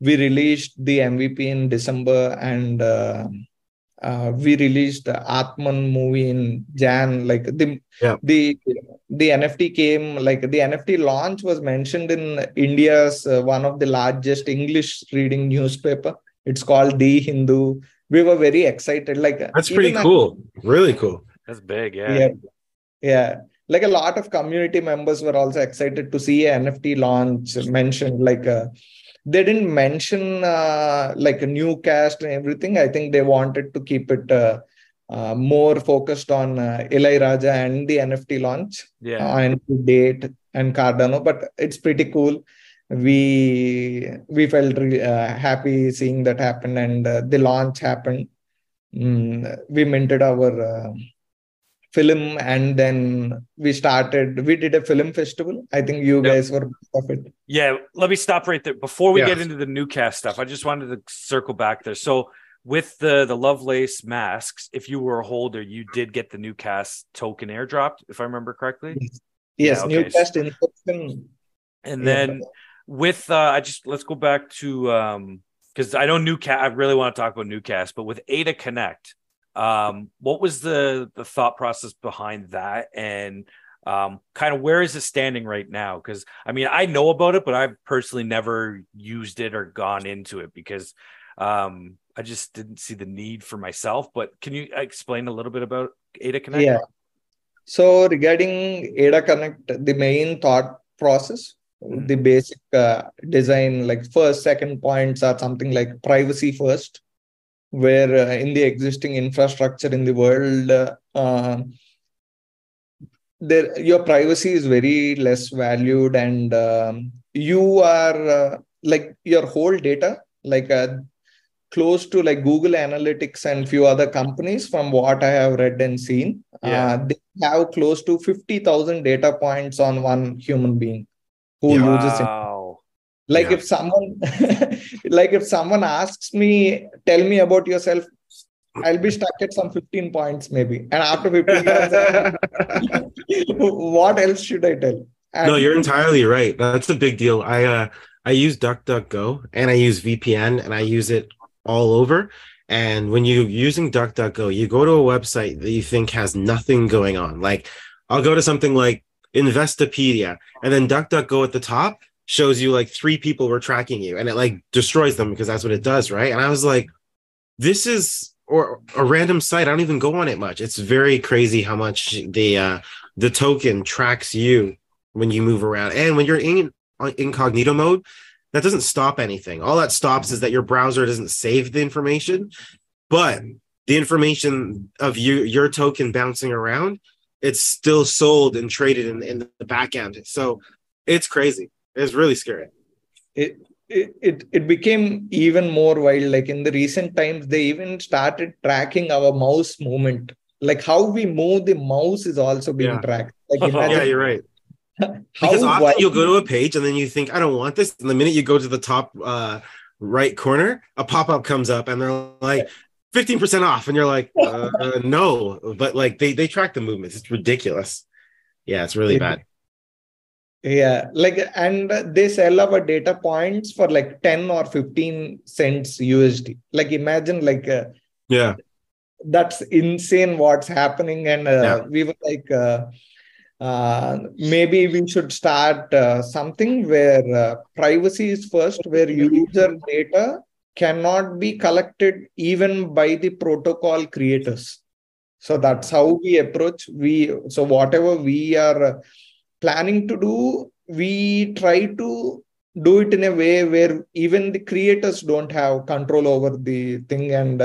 Speaker 3: released the MVP in December, and we released the Atman movie in Jan. Like
Speaker 1: Yeah.
Speaker 3: the NFT came, like the NFT launch was mentioned in India's one of the largest English reading newspaper. It's called The Hindu. We were very excited. Like
Speaker 1: That's pretty
Speaker 3: even
Speaker 1: cool. Really cool.
Speaker 2: That's big. Yeah.
Speaker 3: yeah, yeah. Like a lot of community members were also excited to see an NFT launch mentioned. Like they didn't mention like a new cast and everything. I think they wanted to keep it more focused on Raja and the NFT launch and to date and Cardano. But it's pretty cool. We felt happy seeing that happen, and the launch happened. We minted our film, and then we did a film festival. I think you guys were part of it.
Speaker 2: Yeah, let me stop right there before we
Speaker 1: Yeah.
Speaker 2: get into the new cast stuff. I just wanted to circle back there. So with the Lovelace masks, if you were a holder, you did get the new cast token airdropped, if I remember correctly.
Speaker 3: Yes,
Speaker 2: okay.
Speaker 3: new cast inception.
Speaker 2: And then with let's go back to because I know Newcast. I really want to talk about Newcast, but with Ada Connect, what was the thought process behind that, and kind of where is it standing right now? Because I mean, I know about it, but I've personally never used it or gone into it because I just didn't see the need for myself. But can you explain a little bit about Ada Connect?
Speaker 3: Yeah. So regarding Ada Connect, the main thought process, the basic design, like first, second points are something like privacy first, where in the existing infrastructure in the world, your privacy is very less valued, and you are like your whole data, like close to like Google Analytics and few other companies, from what I have read and seen, they have close to 50,000 data points on one human being who uses it. Like if someone like if someone asks me, tell me about yourself, I'll be stuck at some 15 points maybe. And after 15 points, what else should I tell? And
Speaker 1: no, you're entirely right. That's a big deal. I use DuckDuckGo, and I use VPN, and I use it all over. And when you're using DuckDuckGo, you go to a website that you think has nothing going on. Like I'll go to something like Investopedia, and then DuckDuckGo at the top shows you like 3 people were tracking you, and it like destroys them because that's what it does, right? And I was like, this is or a random site. I don't even go on it much. It's very crazy how much the token tracks you when you move around. And when you're in incognito mode, that doesn't stop anything. All that stops is that your browser doesn't save the information, but the information of your token bouncing around, it's still sold and traded in the back end. So it's crazy. It's really scary.
Speaker 3: It became even more wild. Like in the recent times, they even started tracking our mouse movement. Like how we move the mouse is also being tracked. Like imagine,
Speaker 1: yeah, you're right. Because often you'll go to a page and then you think, I don't want this. And the minute you go to the top right corner, a pop-up comes up and they're like 15% off. And you're like, no. But like they track the movements. It's ridiculous. Yeah, it's really bad.
Speaker 3: Yeah, like, and they sell our data points for like 10 or 15 cents USD. Like imagine like, that's insane what's happening. And we were like, maybe we should start something where privacy is first, where user data cannot be collected even by the protocol creators. So that's how we approach. So whatever we are planning to do, we try to do it in a way where even the creators don't have control over the thing. And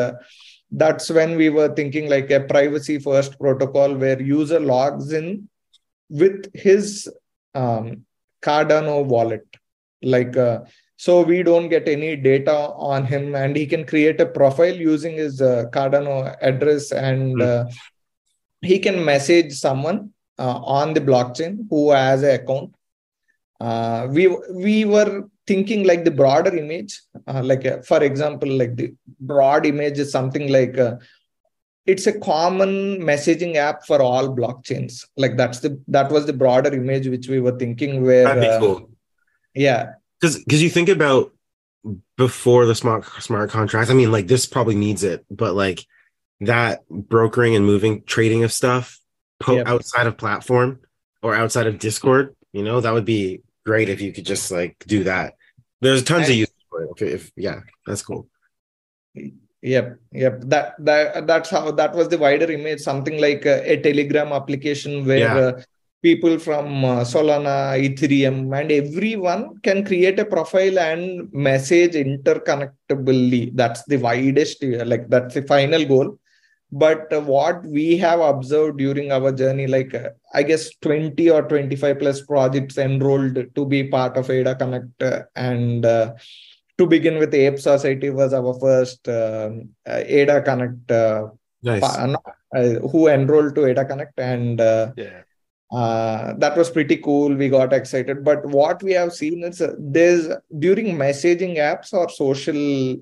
Speaker 3: that's when we were thinking like a privacy first protocol where user logs in with his Cardano wallet. Like So we don't get any data on him, and he can create a profile using his Cardano address, and he can message someone on the blockchain who has an account. We were thinking like the broader image, for example, like the broad image is something like it's a common messaging app for all blockchains. Like that was the broader image which we were thinking, where
Speaker 1: That'd be cool.
Speaker 3: Yeah,
Speaker 1: because you think about before the smart contracts. I mean, like this probably needs it, but like that brokering and moving trading of stuff outside of platform or outside of Discord, that would be great if you could just like do that. There's tons of use for it. If that's cool.
Speaker 3: Yep. That's how that was the wider image. Something like a Telegram application where people from Solana, Ethereum, and everyone can create a profile and message interconnectably. That's the widest, that's the final goal. But what we have observed during our journey, I guess 20 or 25 plus projects enrolled to be part of ADA Connect, and to begin with, Ape Society was our first ADA Connect
Speaker 1: nice.
Speaker 3: Who enrolled to ADA Connect, and that was pretty cool. We got excited. But what we have seen is there's during messaging apps or social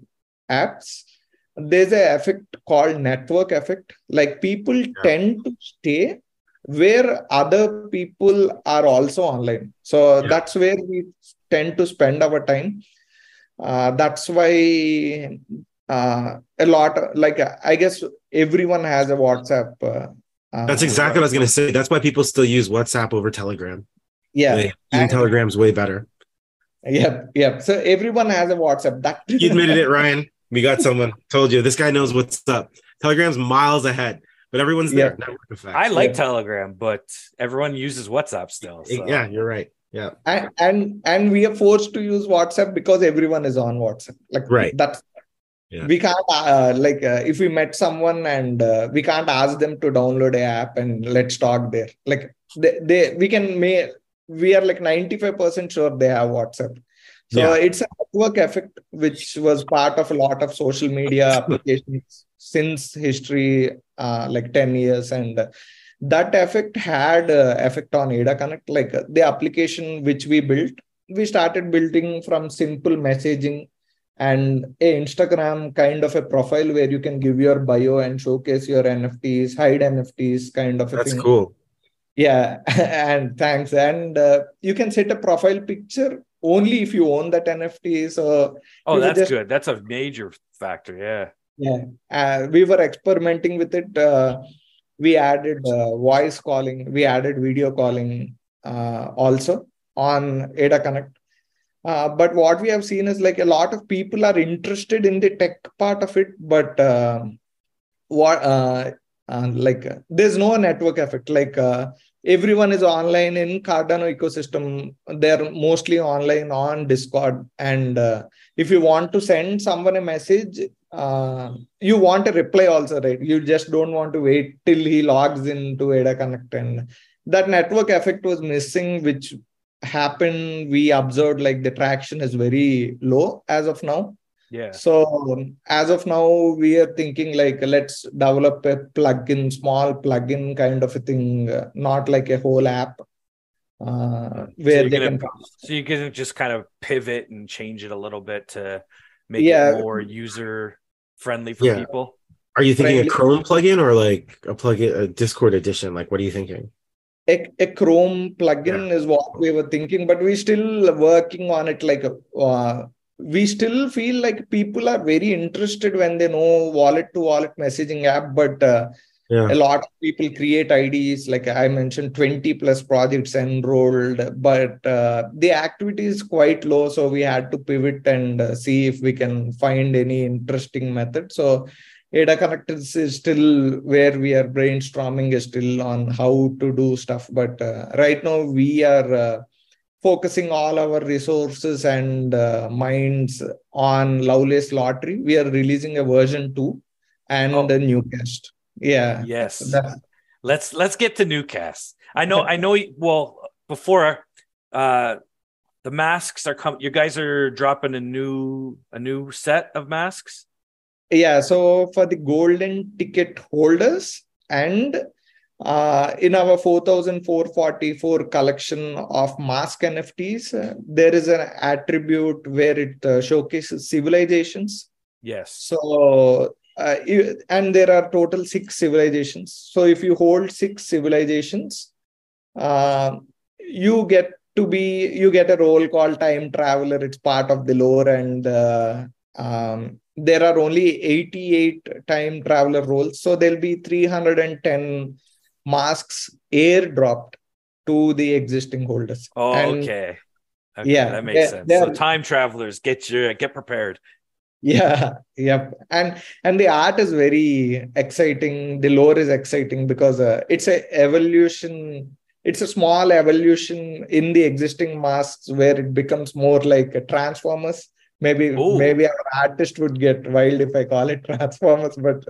Speaker 3: apps, there's an effect called network effect. Like people tend to stay where other people are also online. So that's where we tend to spend our time. That's why a lot, I guess everyone has a WhatsApp.
Speaker 1: That's exactly what I was going to say. That's why people still use WhatsApp over Telegram.
Speaker 3: Yeah.
Speaker 1: Even Telegram's way better.
Speaker 3: Yep. So everyone has a WhatsApp.
Speaker 1: You admitted it, Ryan. We got someone. Told you. This guy knows what's up. Telegram's miles ahead, but everyone's there.
Speaker 2: I like Telegram, but everyone uses WhatsApp still. So.
Speaker 1: Yeah, you're right. Yeah.
Speaker 3: And we are forced to use WhatsApp because everyone is on WhatsApp. We can't if we met someone and we can't ask them to download an app and let's talk there. Like we are like 95% sure they have WhatsApp. So it's a network effect, which was part of a lot of social media applications since history, like 10 years. And that effect had effect on ADA Connect. Like the application which we started building from simple messaging and a Instagram kind of a profile where you can give your bio and showcase your NFTs, hide NFTs kind of a thing.
Speaker 1: That's cool.
Speaker 3: Yeah. And thanks. And you can set a profile picture only if you own that NFT. So
Speaker 2: that's good. That's a major factor.
Speaker 3: We were experimenting with it. We added voice calling. We added video calling also on ADA Connect. But what we have seen is like a lot of people are interested in the tech part of it, but there's no network effect. Everyone is online in Cardano ecosystem. They're mostly online on Discord. And if you want to send someone a message, you want a reply also, right? You just don't want to wait till he logs into ADA Connect. And that network effect was missing, which happened. We observed like the traction is very low as of now. So as of now, we are thinking like let's develop a small plugin kind of a thing, not like a whole app where
Speaker 2: so you can just kind of pivot and change it a little bit to make it more user friendly for people.
Speaker 1: Are you thinking a Chrome plugin or like a Discord edition? Like, what are you thinking?
Speaker 3: A Chrome plugin is what we were thinking, but we're still working on it. We still feel like people are very interested when they know wallet-to-wallet messaging app, but a lot of people create IDs. Like I mentioned, 20 plus projects enrolled, but the activity is quite low. So we had to pivot and see if we can find any interesting method. So ADA Connect is still where we are brainstorming, is still on how to do stuff. But right now we are focusing all our resources and minds on Lovelace Lottery. We are releasing a version 2 and a new cast.
Speaker 2: Yes. Let's get to Newcast. I know. Well, before the the masks are coming. You guys are dropping a new set of masks.
Speaker 3: Yeah, so for the golden ticket holders and in our 4,444 collection of mask NFTs, there is an attribute where it showcases civilizations.
Speaker 2: Yes.
Speaker 3: So, and there are total 6 civilizations. So if you hold 6 civilizations, you get a role called time traveler. It's part of the lore, and there are only 88 time traveler roles. So there'll be 310 masks airdropped to the existing holders.
Speaker 2: Oh,
Speaker 3: and
Speaker 2: okay.
Speaker 3: Yeah,
Speaker 2: that makes sense. So time travelers, get prepared.
Speaker 3: Yeah, yep. And the art is very exciting. The lore is exciting because it's a evolution. It's a small evolution in the existing masks where it becomes more like a Transformers. Maybe our artist would get wild if I call it Transformers, but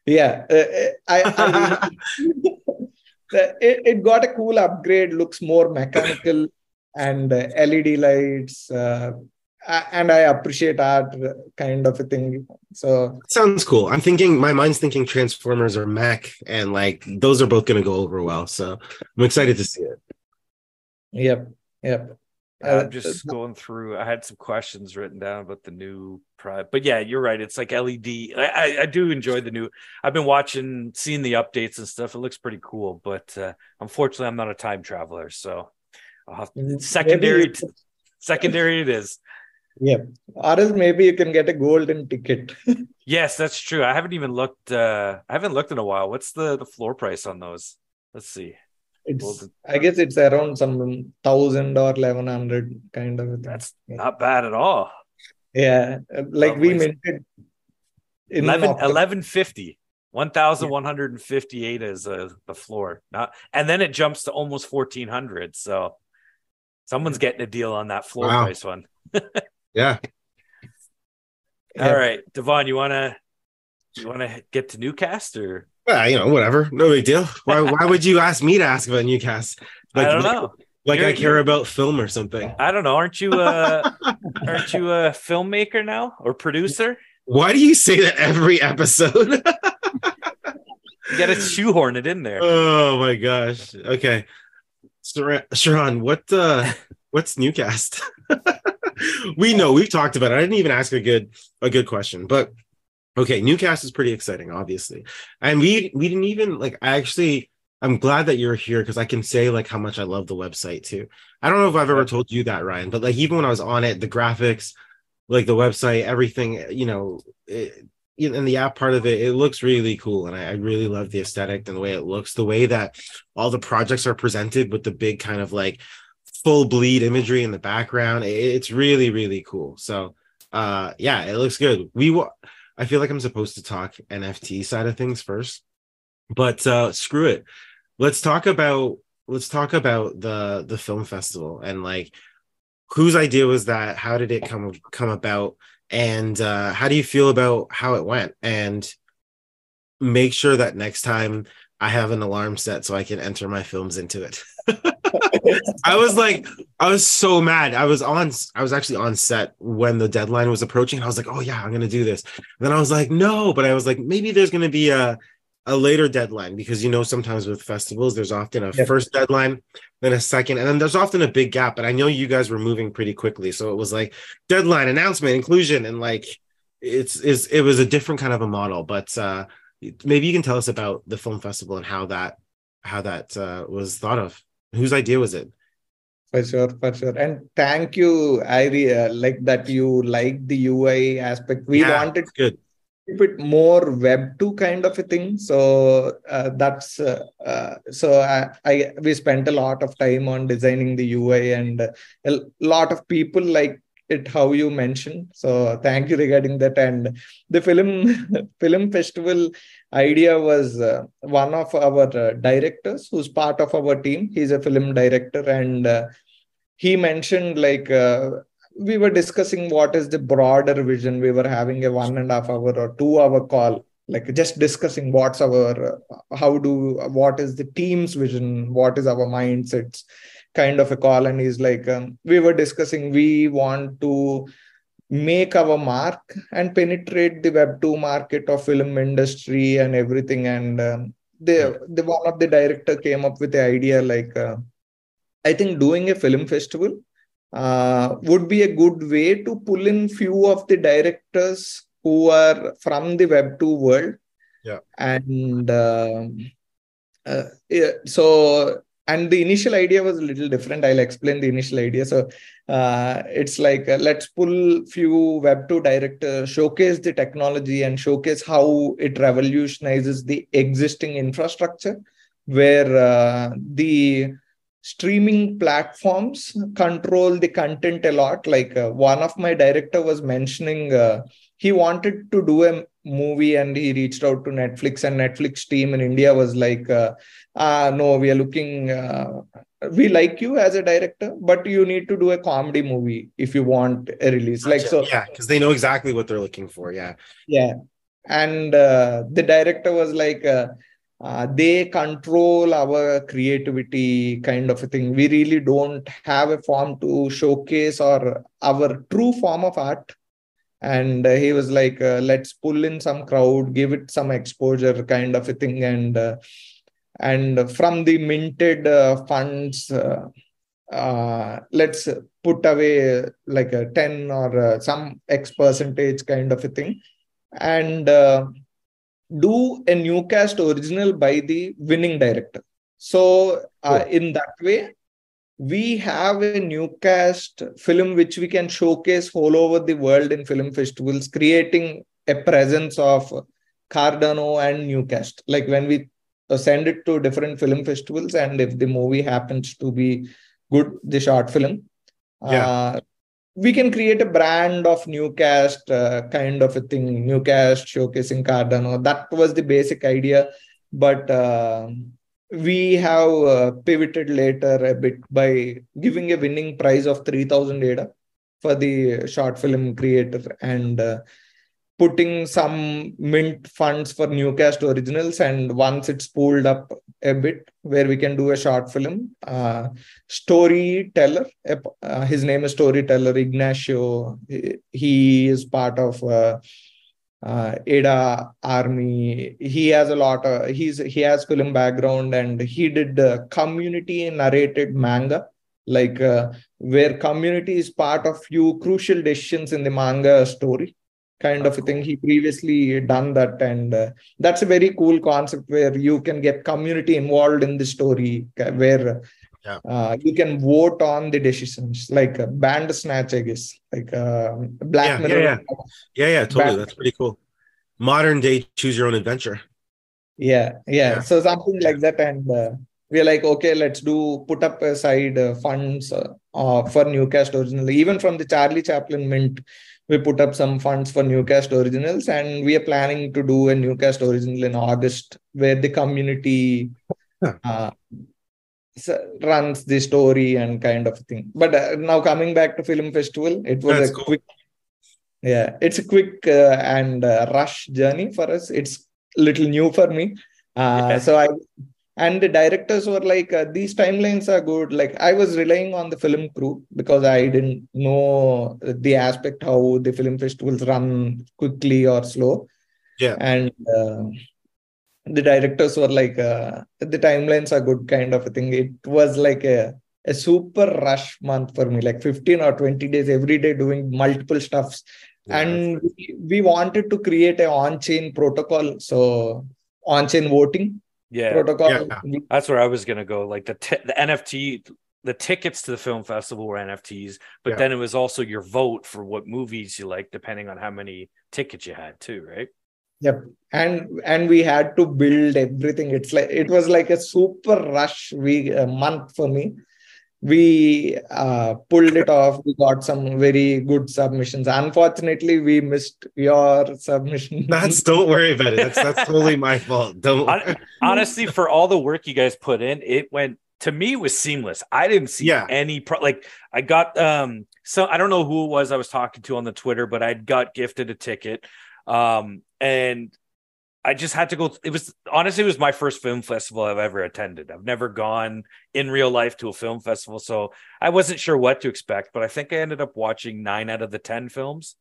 Speaker 3: yeah, I really it got a cool upgrade. Looks more mechanical and LED lights. And I appreciate art kind of a thing. So
Speaker 1: sounds cool. My mind's thinking Transformers or mech, and like those are both going to go over well. So I'm excited to see it.
Speaker 3: Yep.
Speaker 2: I'm just going through. I had some questions written down about the new product, but yeah, you're right. It's like LED. I do enjoy the new. I've been seeing the updates and stuff. It looks pretty cool, but unfortunately, I'm not a time traveler, so I'll have secondary it is.
Speaker 3: Yeah, or else maybe you can get a golden ticket.
Speaker 2: Yes, that's true. I haven't even looked. I haven't looked in a while. What's the floor price on those? Let's see.
Speaker 3: I guess it's around some 1,000 or 1,100 kind of a thing.
Speaker 2: That's not bad at all.
Speaker 3: Yeah, like we minted
Speaker 2: 1150. 1,158 is the floor. And then it jumps to almost 1,400. So someone's getting a deal on that floor price one.
Speaker 1: Yeah.
Speaker 2: All right, Devon, you wanna get to Newcast or?
Speaker 1: Whatever, no big deal. Why would you ask me to ask about Newcast?
Speaker 2: I don't know.
Speaker 1: Like I care about film or something.
Speaker 2: I don't know. Aren't you a filmmaker now or producer?
Speaker 1: Why do you say that every episode?
Speaker 2: You got to shoehorn it in there.
Speaker 1: Oh my gosh. Okay, Charan, what's Newcast? We've talked about it. I didn't even ask a good question, but okay, Newcast is pretty exciting, obviously, and we didn't even I'm glad that you're here because I can say like how much I love the website too. I don't know if I've ever told you that, Ryan, but like even when I was on it, the graphics, like the website, everything, and the app part of it looks really cool, and I really love the aesthetic and the way it looks, the way that all the projects are presented with the big kind of like full bleed imagery in the background. It's really, really cool. So it looks good. I feel like I'm supposed to talk NFT side of things first, but screw it. Let's talk about the film festival and like whose idea was that? How did it come about? And how do you feel about how it went? And make sure that next time I have an alarm set so I can enter my films into it. I was so mad. I was actually on set when the deadline was approaching. I was like, oh yeah, I'm gonna do this. And then I was like, no, but I was like, maybe there's gonna be a later deadline, because sometimes with festivals there's often a first deadline, then a second, and then there's often a big gap. But I know you guys were moving pretty quickly, so it was like deadline, announcement, inclusion, and like it was a different kind of a model. But maybe you can tell us about the film festival and how that was thought of. Whose idea was it?
Speaker 3: For sure. And thank you. I like that you like the UI aspect. We wanted
Speaker 1: good.
Speaker 3: to keep it more Web 2 kind of a thing. So that's we spent a lot of time on designing the UI, and a lot of people like it how you mentioned. So thank you regarding that. And the film festival idea was one of our directors who's part of our team. He's a film director, and he mentioned we were discussing what is the broader vision. We were having a 1.5 hour or 2 hour call, like just discussing what is the team's vision, what is our mindsets. kind of a call, and he's like, we were discussing, we want to make our mark and penetrate the web 2 market of film industry and everything. And the one of the director came up with the idea like, I think doing a film festival would be a good way to pull in few of the directors who are from the web 2 world.
Speaker 1: Yeah.
Speaker 3: And yeah, so, and the initial idea was a little different. I'll explain the initial idea. So it's like, let's pull few web 2 directors, showcase the technology and showcase how it revolutionizes the existing infrastructure, where the streaming platforms control the content a lot. Like one of my director was mentioning, he wanted to do a movie and he reached out to Netflix, and Netflix team in India was like, no, we are looking, we like you as a director, but you need to do a comedy movie if you want a release.
Speaker 1: Gotcha.
Speaker 3: Like, so
Speaker 1: yeah, because they know exactly what they're looking for. Yeah.
Speaker 3: And the director was like, they control our creativity, kind of a thing. We really don't have a form to showcase or our true form of art. And he was like, let's pull in some crowd, give it some exposure, kind of a thing. And from the minted funds, let's put away like a 10 or some X percentage, kind of a thing, and do a new cast original by the winning director. So in that way, we have a new cast film which we can showcase all over the world in film festivals, creating a presence of Cardano and new cast. Like when we send it to different film festivals, and if the movie happens to be good, the short film, we can create a brand of new cast, kind of a thing, new cast showcasing Cardano. That was the basic idea. But we have pivoted later a bit by giving a winning prize of 3,000 ADA for the short film creator, and putting some mint funds for new cast originals. And once it's pulled up a bit, where we can do a short film, storyteller, his name is storyteller Ignacio. He is part of ADA army. He has a lot of, he has film background, and he did community narrated manga, like where community is part of few crucial decisions in the manga story, kind of a thing. He previously done that, and that's a very cool concept, where you can get community involved in the story, where you can vote on the decisions, like Bandersnatch, I guess, like Black Mirror.
Speaker 1: Totally. That's pretty cool. Modern day choose your own adventure.
Speaker 3: Yeah. So something like that, and we're like, okay, let's put up aside funds for Newcast original. Even from the Charlie Chaplin Mint, we put up some funds for Newcast originals, and we are planning to do a Newcast original in August, where the community runs the story and kind of thing. But now coming back to film festival, it was quick. Yeah, it's a quick and rush journey for us. It's a little new for me. And the directors were like, these timelines are good. Like, I was relying on the film crew, because I didn't know the aspect how the film festivals run quickly or slow. And the directors were like, the timelines are good, kind of a thing. It was like a super rush month for me, like 15 or 20 days every day doing multiple stuffs. And we wanted to create a on-chain protocol. So on-chain voting protocol.
Speaker 2: That's where I was going to go. Like the NFT, the tickets to the film festival were NFTs, but then it was also your vote for what movies you like, depending on how many tickets you had too, right?
Speaker 3: Yep. And we had to build everything. It was like a super rush month for me. We pulled it off. We got some very good submissions. Unfortunately, we missed your submission.
Speaker 1: Don't worry about it. That's totally my fault.
Speaker 2: Honestly, for all the work you guys put in, it went, to me, it was seamless. I didn't see any like I got so I don't know who it was I was talking to on the Twitter, but I got gifted a ticket. And I just had to go. It was my first film festival I've ever attended. I've never gone in real life to a film festival, so I wasn't sure what to expect. But I think I ended up watching 9 out of the 10 films,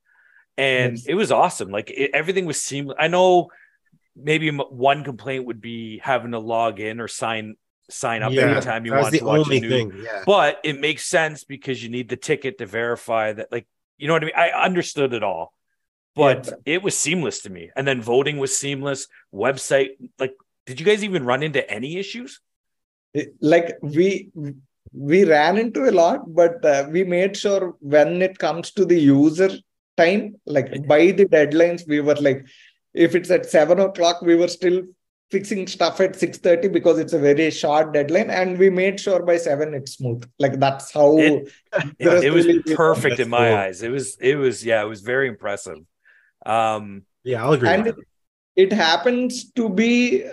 Speaker 2: and
Speaker 3: Yes.
Speaker 2: it was awesome. Like everything was seamless. I know maybe one complaint would be having to log in or sign up
Speaker 1: Yeah,
Speaker 2: anytime you
Speaker 1: that was
Speaker 2: want
Speaker 1: the
Speaker 2: to watch a
Speaker 1: only
Speaker 2: new.
Speaker 1: thing. Yeah.
Speaker 2: But it makes sense because you need the ticket to verify that. Like, you know what I mean? I understood it all. But
Speaker 3: Yep.
Speaker 2: it was seamless to me. And then voting was seamless. Website, like, did you guys even run into any issues?
Speaker 3: Like we ran into a lot, but we made sure when it comes to the user time, like by the deadlines, we were like, if it's at 7 o'clock, we were still fixing stuff at 6:30 because it's a very short deadline, and we made sure by 7 it's smooth. Like that's how
Speaker 2: It was
Speaker 3: aggressively we were.
Speaker 2: perfect
Speaker 1: That's
Speaker 2: in my
Speaker 1: cool.
Speaker 2: eyes. It was very impressive.
Speaker 1: Yeah, I'll agree with
Speaker 3: And
Speaker 1: that.
Speaker 3: it happens to be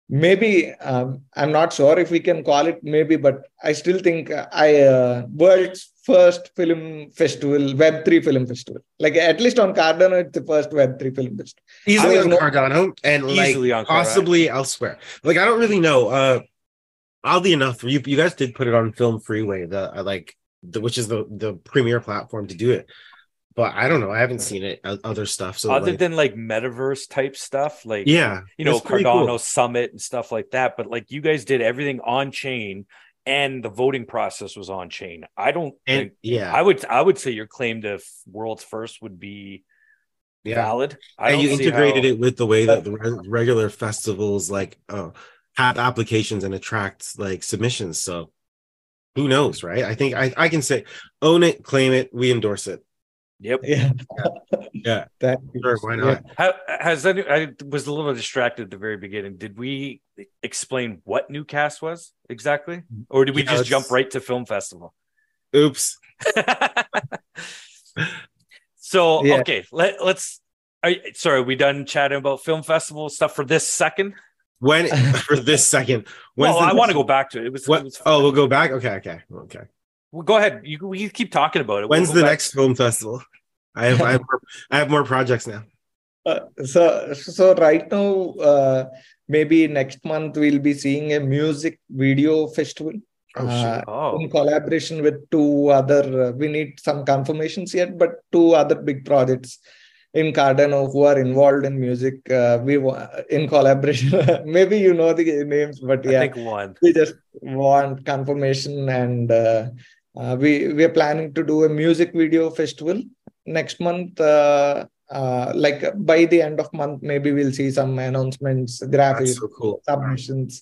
Speaker 3: maybe I'm not sure if we can call it maybe, but I still think world's first film festival, Web3 film festival. Like at least on Cardano, it's the first Web3 film festival. There
Speaker 1: Easily
Speaker 3: was
Speaker 1: on
Speaker 3: no
Speaker 1: Cardano and like
Speaker 2: Easily on Cardano.
Speaker 1: possibly elsewhere. Like I don't really know. Oddly enough, you guys did put it on Film Freeway, which is the premier platform to do it. But I don't know. I haven't seen it other stuff. So
Speaker 2: Other
Speaker 1: like,
Speaker 2: than like metaverse type stuff, like,
Speaker 1: yeah,
Speaker 2: you know,
Speaker 1: it's pretty
Speaker 2: Cardano
Speaker 1: cool.
Speaker 2: Summit and stuff like that. But like you guys did everything on chain and the voting process was on chain. I don't
Speaker 1: And
Speaker 2: think
Speaker 1: yeah,
Speaker 2: I would say your claim to world's first would be
Speaker 1: yeah.
Speaker 2: valid. I
Speaker 1: And
Speaker 2: don't
Speaker 1: you
Speaker 2: see
Speaker 1: integrated
Speaker 2: how.
Speaker 1: it with the way that the regular festivals like have applications and attract like submissions. So who knows, right? I think I can say own it, claim it, we endorse it.
Speaker 2: Yep.
Speaker 3: yeah.
Speaker 1: Yeah,
Speaker 3: That
Speaker 1: sure,
Speaker 3: is,
Speaker 1: why
Speaker 3: yeah.
Speaker 1: not?
Speaker 2: I was a little distracted at the very beginning. Did we explain what Newcast was exactly? Or did we
Speaker 1: Yeah,
Speaker 2: just jump right to film festival?
Speaker 1: Oops.
Speaker 2: So,
Speaker 3: Yeah.
Speaker 2: okay, sorry, are we done chatting about film festival stuff for this second?
Speaker 1: When for this second, when's
Speaker 2: Well,
Speaker 1: the
Speaker 2: I want to go back to it. It
Speaker 1: what?
Speaker 2: was
Speaker 1: Oh, we'll go back. Okay.
Speaker 2: well, go ahead. You keep talking about it.
Speaker 1: When's
Speaker 2: We'll
Speaker 1: the
Speaker 2: go back.
Speaker 1: next film festival? I have more projects now.
Speaker 3: So right now, maybe next month we'll be seeing a music video festival
Speaker 1: Oh shit.
Speaker 3: in collaboration with two other. We need some confirmations yet, but two other big projects in Cardano who are involved in music. In collaboration. Maybe you know the names, but
Speaker 2: I
Speaker 3: yeah,
Speaker 2: think one.
Speaker 3: we just want confirmation, and we are planning to do a music video festival next month. Like by the end of month, maybe we'll see some announcements,
Speaker 1: That's
Speaker 3: graphics,
Speaker 1: so cool.
Speaker 3: submissions,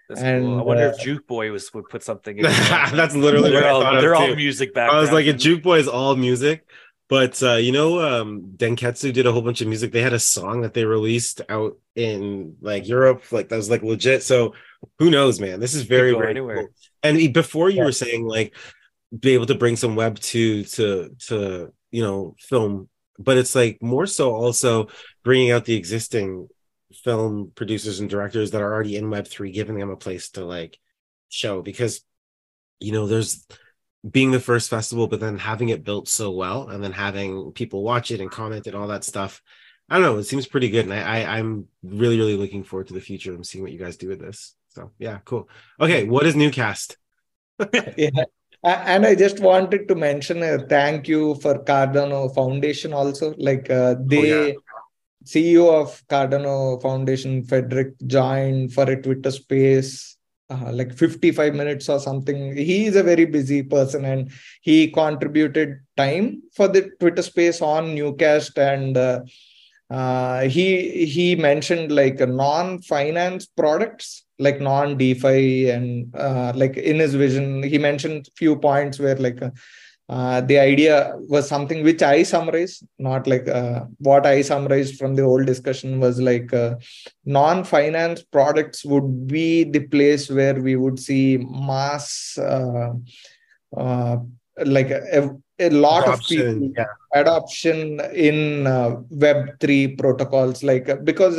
Speaker 2: That's cool. I
Speaker 3: and
Speaker 2: wonder if Juke Boy would put something in.
Speaker 1: That's literally what I thought of
Speaker 2: They're all
Speaker 1: too.
Speaker 2: music
Speaker 1: I was like, a
Speaker 2: background.
Speaker 1: jukebox is all music, but Denketsu did a whole bunch of music. They had a song that they released out in like Europe, like that was like legit. So who knows, man? This is very,
Speaker 2: go
Speaker 1: very
Speaker 2: anywhere.
Speaker 1: cool. And before you
Speaker 3: Yeah.
Speaker 1: were saying like be able to bring some web to film, but it's like more so also bringing out the existing film producers and directors that are already in Web3, giving them a place to like show, because there's being the first festival, but then having it built so well and then having people watch it and comment and all that stuff. I don't know, it seems pretty good, and I'm really, really looking forward to the future and seeing what you guys do with this. So yeah, cool. Okay, what is Newcast?
Speaker 3: Yeah. And I just wanted to mention a thank you for Cardano Foundation also. Like the CEO of Cardano Foundation, Frederick, joined for a Twitter space, like 55 minutes or something. He is a very busy person, and he contributed time for the Twitter space on Newcast. And he mentioned like non-finance products, like non-DeFi, and like in his vision, he mentioned few points where like the idea was something which I summarized, not like what I summarized from the whole discussion was like non-finance products would be the place where we would see mass uh, like a lot of
Speaker 1: Adoption,
Speaker 3: people adoption in Web3 protocols, like because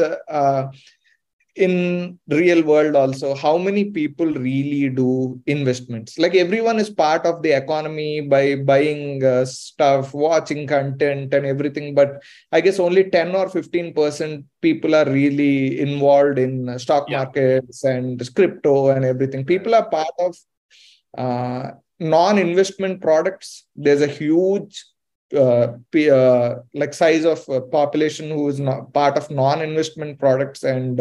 Speaker 3: in real world also, how many people really do investments? Like everyone is part of the economy by buying stuff, watching content and everything, but I guess only 10 or 15% people are really involved in stock markets and crypto and everything. People are part of non-investment products. There's a huge like size of population who is not part of non-investment products, and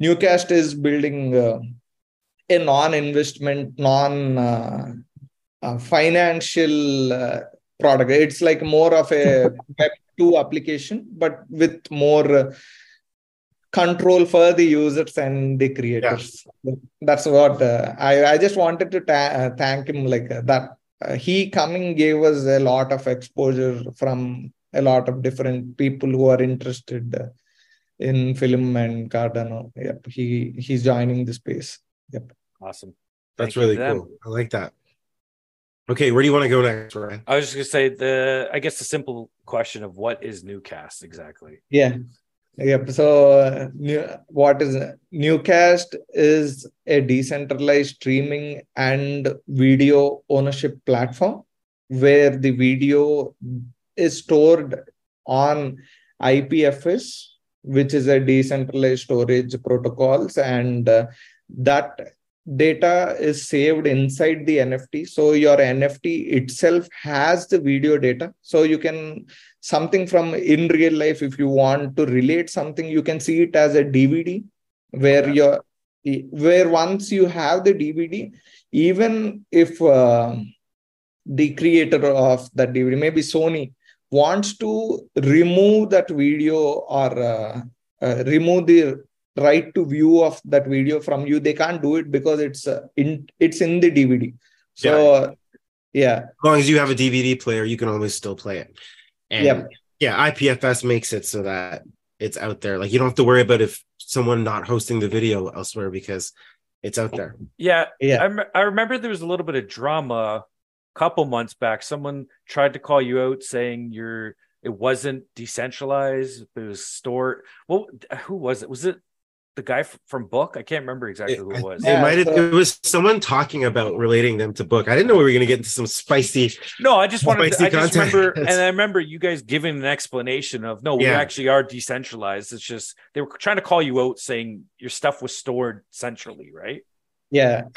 Speaker 3: Newcast is building a non-investment, financial product. It's like more of a Web2 application, but with more control for the users and the creators. That's what I just wanted to thank him like that. He coming gave us a lot of exposure from a lot of different people who are interested in film and Cardano. Yep, he's joining the space. Yep,
Speaker 2: awesome.
Speaker 1: That's really cool. I like that. Okay, where do you want to go next, Ryan?
Speaker 2: I was just gonna say I guess the simple question of what is Newcast exactly?
Speaker 3: Yeah. Yep. So, what is Newcast is a decentralized streaming and video ownership platform where the video is stored on IPFS, which is a decentralized storage protocols, and that data is saved inside the NFT. So your NFT itself has the video data. So you can something from in real life, if you want to relate something, you can see it as a DVD where where once you have the DVD, even if the creator of that DVD, maybe Sony, wants to remove that video or remove the right to view of that video from you, they can't do it because it's in the DVD. So as
Speaker 1: long as you have a DVD player, you can always still play it. And IPFS makes it so that it's out there. Like you don't have to worry about if someone not hosting the video elsewhere because it's out there.
Speaker 2: I remember there was a little bit of drama a couple months back. Someone tried to call you out saying it wasn't decentralized, it was stored. Well, who was it? Was it the guy from Book? I can't remember exactly who it was.
Speaker 1: It was someone talking about relating them to Book. I didn't know we were going to get into some spicy.
Speaker 2: No, I just remember, and I remember you guys giving an explanation of we actually are decentralized. It's just they were trying to call you out saying your stuff was stored centrally, right?
Speaker 1: Tell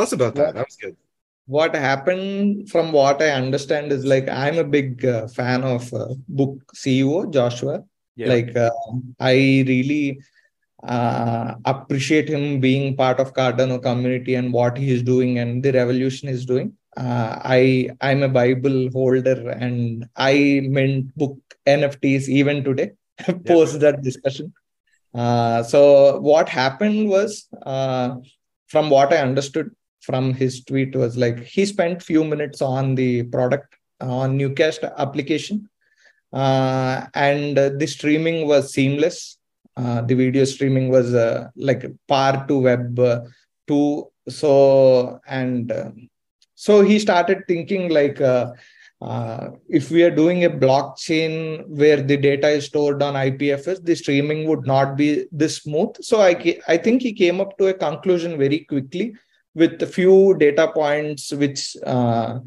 Speaker 1: us about that. That was good.
Speaker 3: What happened, from what I understand, is like I'm a big fan of Book CEO Joshua. I really appreciate him being part of Cardano community and what he is doing and the revolution he's doing. I'm a Bible holder and I mint Book NFTs even today post that discussion. So what happened was, from what I understood from his tweet, was like he spent few minutes on the product on Newcast application, and the streaming was seamless. The video streaming was like par to web 2. So he started thinking like, if we are doing a blockchain where the data is stored on IPFS, the streaming would not be this smooth. So I think he came up to a conclusion very quickly with a few data points, which where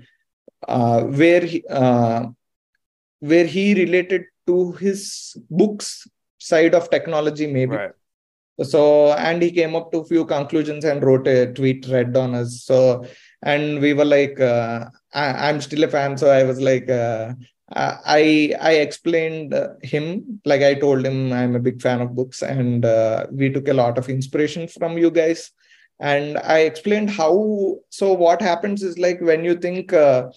Speaker 3: he related to his books side of technology, maybe.
Speaker 2: Right.
Speaker 3: So, and he came up to a few conclusions and wrote a tweet read on us. So, and we were like, I'm still a fan. So I was like, I explained him, like I told him I'm a big fan of books and we took a lot of inspiration from you guys. And I explained how, so what happens is like when you think a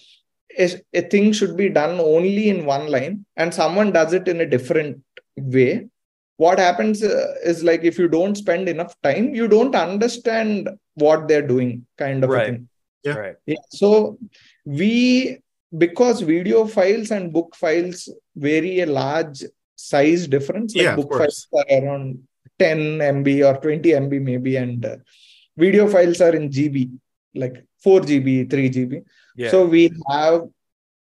Speaker 3: thing should be done only in one line and someone does it in a different way, what happens is like if you don't spend enough time, you don't understand what they're doing, kind of a thing. So because video files and book files vary a large size difference, like book files are around 10 MB or 20 MB maybe, and video files are in GB, like 4 GB, 3 GB. So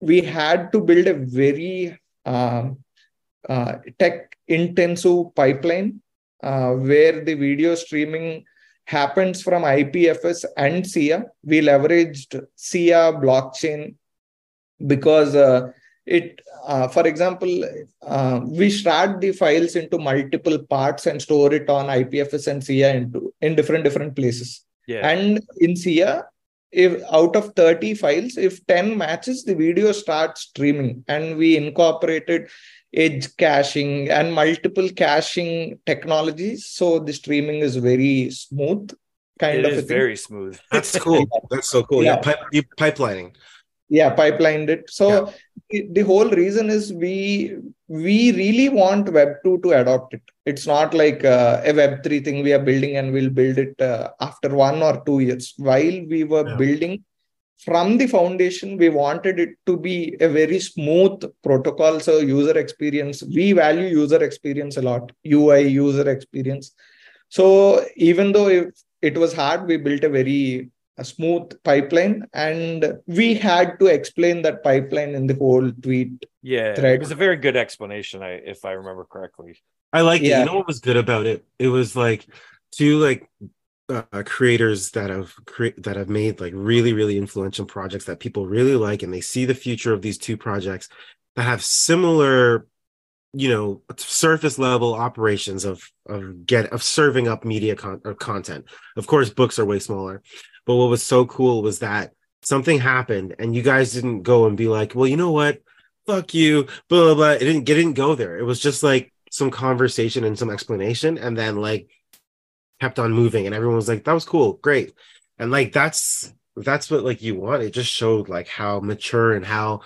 Speaker 3: we had to build a very tech intensive pipeline where the video streaming happens from IPFS and SIA. We leveraged SIA blockchain because for example, we shard the files into multiple parts and store it on IPFS and SIA in different places.
Speaker 2: Yeah.
Speaker 3: And in SIA, if out of 30 files, if 10 matches, the video starts streaming. And we incorporated edge caching and multiple caching technologies. So the streaming is very smooth.
Speaker 2: It is very smooth.
Speaker 1: That's cool. That's so cool. Yeah, you pipelining.
Speaker 3: Yeah, pipelined it. So the whole reason is we really want Web 2 to adopt it. It's not like a Web 3 thing we are building and we'll build it after 1 or 2 years. While we were building from the foundation, we wanted it to be a very smooth protocol. So user experience, we value user experience a lot, UI, user experience. So even though it was hard, we built a smooth pipeline, and we had to explain that pipeline in the whole tweet thread.
Speaker 2: It was a very good explanation, if I remember correctly.
Speaker 1: I liked it. You know what was good about it? It was like two creators that have made like really, really influential projects that people really like, and they see the future of these two projects that have similar, surface level operations of serving up media content. Of course, books are way smaller, but what was so cool was that something happened, and you guys didn't go and be like, "Well, you know what? Fuck you," blah blah blah. It didn't go there. It was just like some conversation and some explanation, and then like kept on moving, and everyone was like, "That was cool, great," and like that's what like you want. It just showed like how mature and how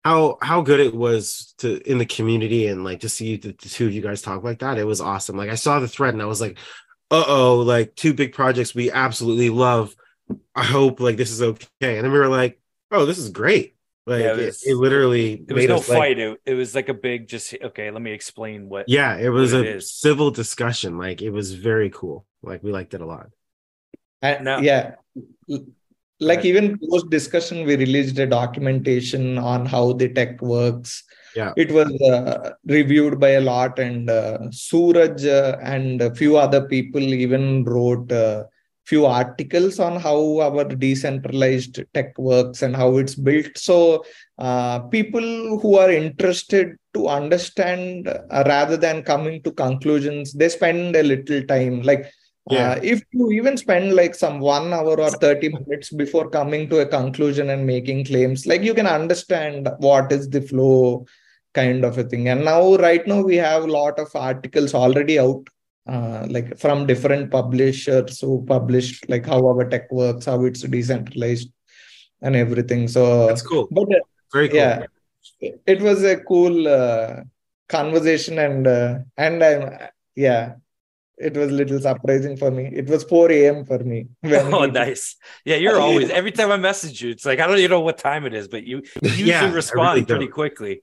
Speaker 1: good it was in the community, and like to see the two of you guys talk like that. It was awesome. Like I saw the thread and I was like, like two big projects we absolutely love. I hope like this is okay. And then we were like, oh, this is great. Like it literally
Speaker 2: there was no fight. It was like a big let me explain what.
Speaker 1: Yeah, it was a civil discussion. Like it was very cool. Like we liked it a lot.
Speaker 3: Like even post discussion, we released a documentation on how the tech works.
Speaker 1: Yeah,
Speaker 3: it was reviewed by a lot, and Suraj and a few other people even wrote few articles on how our decentralized tech works and how it's built. So people who are interested to understand rather than coming to conclusions, they spend a little time. Like if you even spend like some 1 hour or 30 minutes before coming to a conclusion and making claims, like you can understand what is the flow kind of a thing. And right now we have a lot of articles already out, like from different publishers who published like how our tech works, how it's decentralized and everything. So
Speaker 1: that's cool.
Speaker 3: But
Speaker 1: very cool.
Speaker 3: Yeah, it was a cool conversation, and it was a little surprising for me. It was 4 a.m. for me.
Speaker 2: Nice. Yeah, you're always, every time I message you, it's like, I don't even know what time it is, but you usually respond pretty quickly.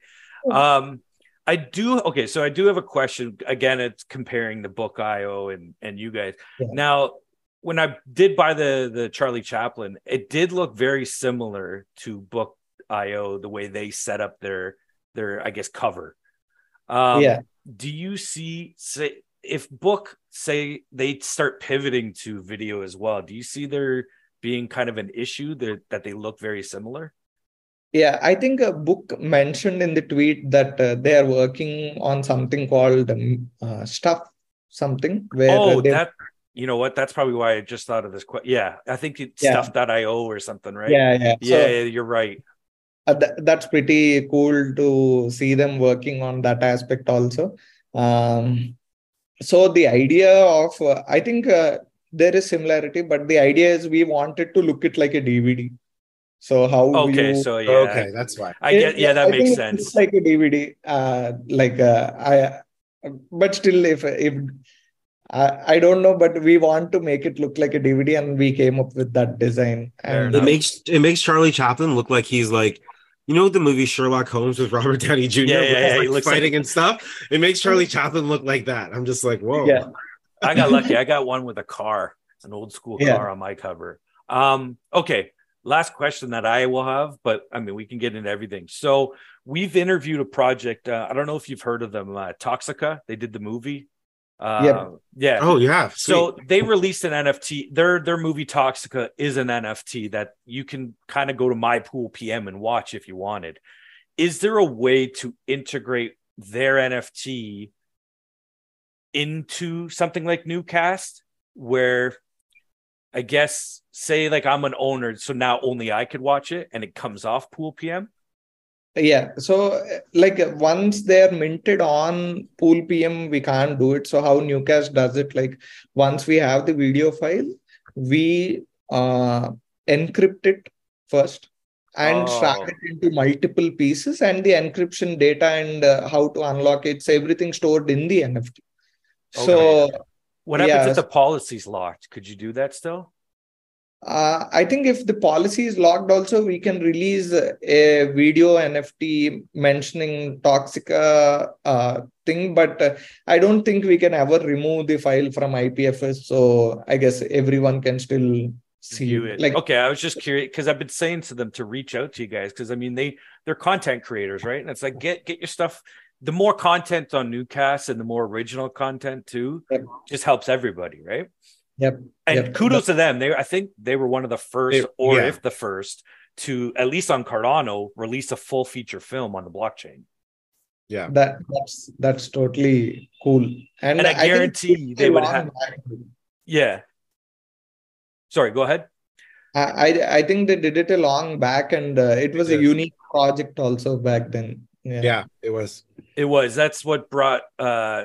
Speaker 2: I do have a question. Again, it's comparing the Book.io and you guys. Yeah. Now, when I did buy the Charlie Chaplin, it did look very similar to Book.io, the way they set up their I guess, cover. Do you see, if Book, say they start pivoting to video as well, do you see there being kind of an issue that they look very similar?
Speaker 3: Yeah, I think a Book mentioned in the tweet that they are working on something called stuff something. Where
Speaker 2: you know what? That's probably why I just thought of this. I think it's stuff.io or something, right?
Speaker 3: Yeah.
Speaker 2: So, you're right.
Speaker 3: That's pretty cool to see them working on that aspect also. So the idea of, I think there is similarity, but the idea is we wanted to look it like a DVD. So how
Speaker 1: that's why
Speaker 2: I get. Yeah, that makes sense.
Speaker 3: It's like a DVD, but still, if I don't know, but we want to make it look like a DVD, and we came up with that design. And
Speaker 1: it makes Charlie Chaplin look like he's like, the movie Sherlock Holmes with Robert Downey Jr.
Speaker 2: He
Speaker 1: looks fighting and stuff. It makes Charlie Chaplin look like that. I'm just like, whoa.
Speaker 3: Yeah.
Speaker 2: I got lucky. I got one with a car, an old school car on my cover. Okay. Last question that I will have, but I mean, we can get into everything. So we've interviewed a project. I don't know if you've heard of them, Toxica. They did the movie.
Speaker 3: Yep.
Speaker 2: Yeah.
Speaker 1: Oh, you have. Sweet.
Speaker 2: So they released an NFT. Their movie Toxica is an NFT that you can kind of go to My Pool PM and watch if you wanted. Is there a way to integrate their NFT into something like Newcast, where I guess say like I'm an owner, so now only I could watch it and it comes off Pool PM?
Speaker 3: Yeah. So like once they're minted on Pool PM, we can't do it. So how Newcast does it, like once we have the video file, we encrypt it first and stack
Speaker 2: Oh,
Speaker 3: it into multiple pieces, and the encryption data and how to unlock it's everything stored in the NFT.
Speaker 2: okay.
Speaker 3: So
Speaker 2: What happens
Speaker 3: yeah,
Speaker 2: if the policy's locked? Could you do that still?
Speaker 3: I think if the policy is locked, also we can release a video NFT mentioning Toxica thing, but I don't think we can ever remove the file from IPFS. So I guess everyone can still see
Speaker 2: View
Speaker 3: it.
Speaker 2: it.
Speaker 3: Like,
Speaker 2: Okay, I was just curious because I've been saying to them to reach out to you guys because I mean they're content creators, right? And it's like get your stuff. The more content on Newcast and the more original content too,
Speaker 3: yep,
Speaker 2: just helps everybody, right?
Speaker 3: yep,
Speaker 2: And
Speaker 3: yep.
Speaker 2: kudos to them. I think they were one of the first, or
Speaker 1: Yeah.
Speaker 2: if the first, to at least on Cardano release a full feature film on the blockchain.
Speaker 1: Yeah.
Speaker 3: That's totally cool.
Speaker 2: And I guarantee they would have. Yeah. Sorry, go ahead.
Speaker 3: I think they did it a long back, and it was a
Speaker 1: did.
Speaker 3: unique project also back then.
Speaker 1: Yeah, it was.
Speaker 2: It was. That's what brought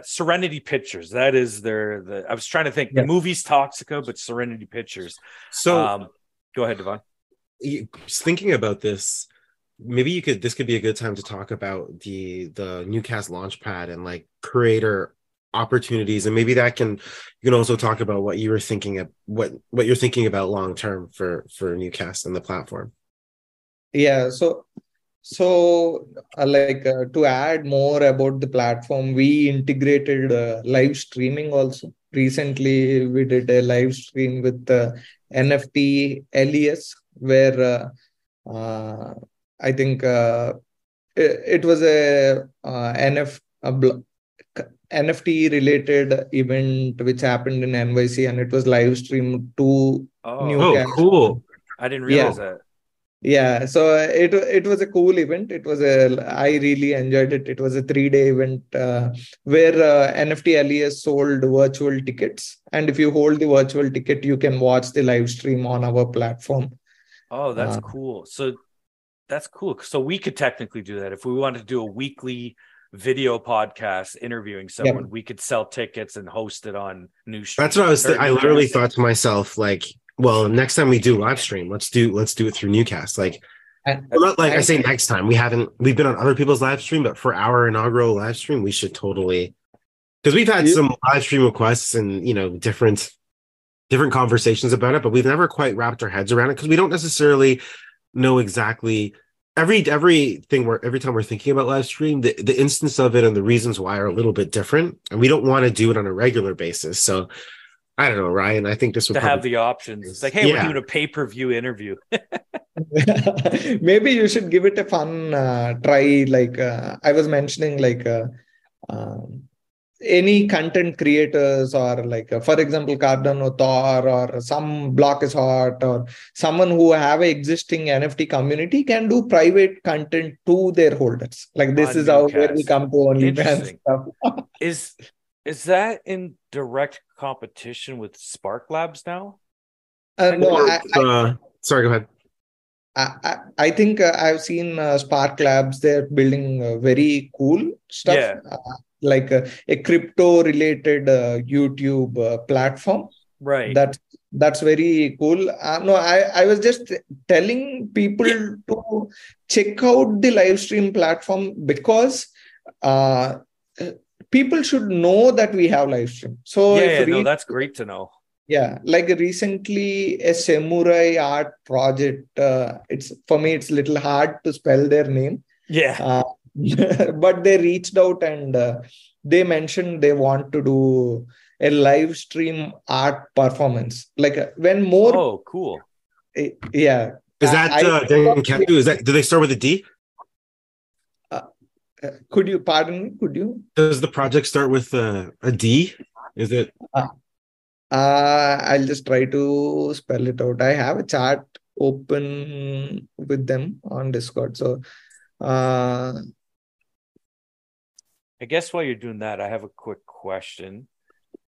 Speaker 2: Serenity Pictures. That is I was trying to think. The movie's Toxica, but Serenity Pictures.
Speaker 1: So
Speaker 2: go ahead, Devon.
Speaker 1: Thinking about this, maybe this could be a good time to talk about the Newcast Launchpad and like creator opportunities, and maybe you can also talk about what you were thinking of, what you're thinking about long term for Newcast and the platform.
Speaker 3: Yeah. So, to add more about the platform, we integrated live streaming also. Recently, we did a live stream with NFT LES, where I think it was a NFT related event which happened in NYC, and it was live streamed to Newcast.
Speaker 1: Cool.
Speaker 2: I didn't realize that.
Speaker 3: Yeah, so it was a cool event. I really enjoyed it. It was a 3-day event where NFT LES sold virtual tickets, and if you hold the virtual ticket, you can watch the live stream on our platform.
Speaker 2: Oh, that's cool. So that's cool. So we could technically do that if we wanted to do a weekly video podcast interviewing someone. We could sell tickets and host it on Newstream.
Speaker 1: That's what I was. I literally thought to myself, like, well, next time we do live stream, let's do it through Newcast. Like, I say next time. We've been on other people's live stream, but for our inaugural live stream, we should totally, because we've had some live stream requests and different conversations about it, but we've never quite wrapped our heads around it because we don't necessarily know exactly every time we're thinking about live stream, the instance of it and the reasons why are a little bit different, and we don't want to do it on a regular basis. So I don't know, Ryan. I think this would
Speaker 2: have the options. It's like, hey, we're doing a pay-per-view interview.
Speaker 3: Maybe you should give it a fun try. Like I was mentioning, like any content creators, or like for example Cardano Thor, or some Block is Hot, or someone who have an existing NFT community can do private content to their holders. Like this is how where we come to OnlyFans stuff.
Speaker 2: Is that in direct competition with Spark Labs now?
Speaker 3: No,
Speaker 1: sorry, go ahead.
Speaker 3: I think I've seen Spark Labs. They're building very cool stuff.
Speaker 2: Yeah.
Speaker 3: Like a crypto related YouTube platform.
Speaker 2: Right.
Speaker 3: That's very cool. No, I was just telling people to check out the live stream platform, because people should know that we have live stream. So
Speaker 2: that's great to know.
Speaker 3: Yeah, like recently a samurai art project. It's for me, it's a little hard to spell their name.
Speaker 2: Yeah.
Speaker 3: But they reached out and they mentioned they want to do a live stream art performance. Like when more.
Speaker 2: Oh, cool.
Speaker 3: Yeah.
Speaker 1: Is that do they start with a D?
Speaker 3: Could you pardon me? Could you?
Speaker 1: Does the project start with a D? Is it?
Speaker 3: I'll just try to spell it out. I have a chat open with them on Discord. So,
Speaker 2: I guess while you're doing that, I have a quick question.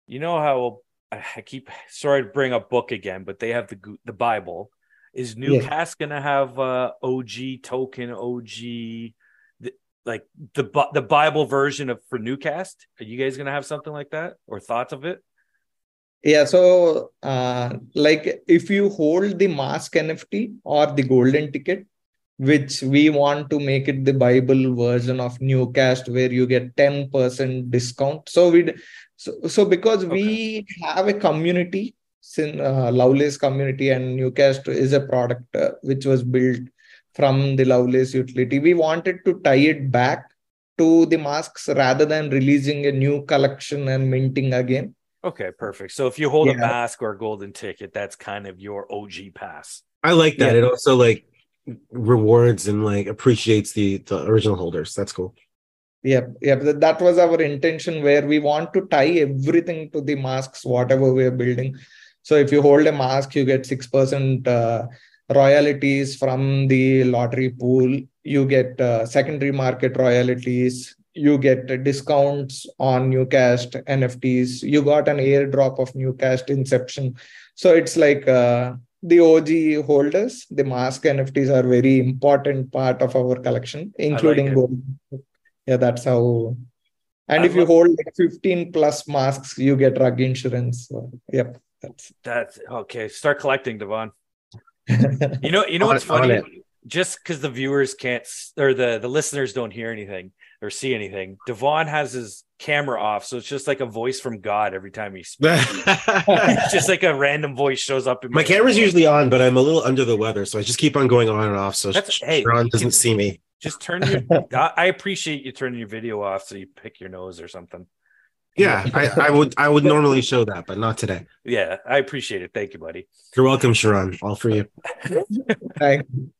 Speaker 2: You know how I keep sorry to bring up book again, but they have the Bible. Is
Speaker 3: yes.
Speaker 2: Newcast gonna have OG token, OG like the Bible version of for Newcast? Are you guys gonna have something like that or thoughts of it?
Speaker 3: Yeah, so like if you hold the mask NFT or the golden ticket, which we want to make it the Bible version of Newcast, where you get 10% discount. So because we have a community, Lovelace community, and Newcast is a product which was built from the Lovelace utility. We wanted to tie it back to the masks rather than releasing a new collection and minting again.
Speaker 2: Okay, perfect. So if you hold a
Speaker 3: Yeah.
Speaker 2: mask or a golden ticket, that's kind of your OG pass.
Speaker 1: I like that.
Speaker 3: Yeah.
Speaker 1: It also like rewards and like appreciates the original holders. That's cool.
Speaker 3: Yep. That was our intention, where we want to tie everything to the masks, whatever we are building. So if you hold a mask, you get 6% royalties from the lottery pool. You get secondary market royalties. You get discounts on Newcast NFTs. You got an airdrop of Newcast Inception. So it's like the OG holders, the mask NFTs are very important part of our collection, including gold. Yeah, that's how. And if you hold like 15 plus masks, you get rug insurance. So, yep,
Speaker 2: that's okay. Start collecting, Devon. You know what's funny? Just because the viewers can't or the listeners don't hear anything or see anything, Devon has his camera off, so it's just like a voice from God every time he speaks. It's just like a random voice shows up in
Speaker 1: my camera's usually on, but I'm a little under the weather, so I just keep on going on and off. So Charan doesn't see me.
Speaker 2: Just turn your. I appreciate you turning your video off so you pick your nose or something.
Speaker 1: Yeah, I would normally show that, but not today.
Speaker 2: Yeah, I appreciate it. Thank you, buddy.
Speaker 1: You're welcome, Charan. All for you. Do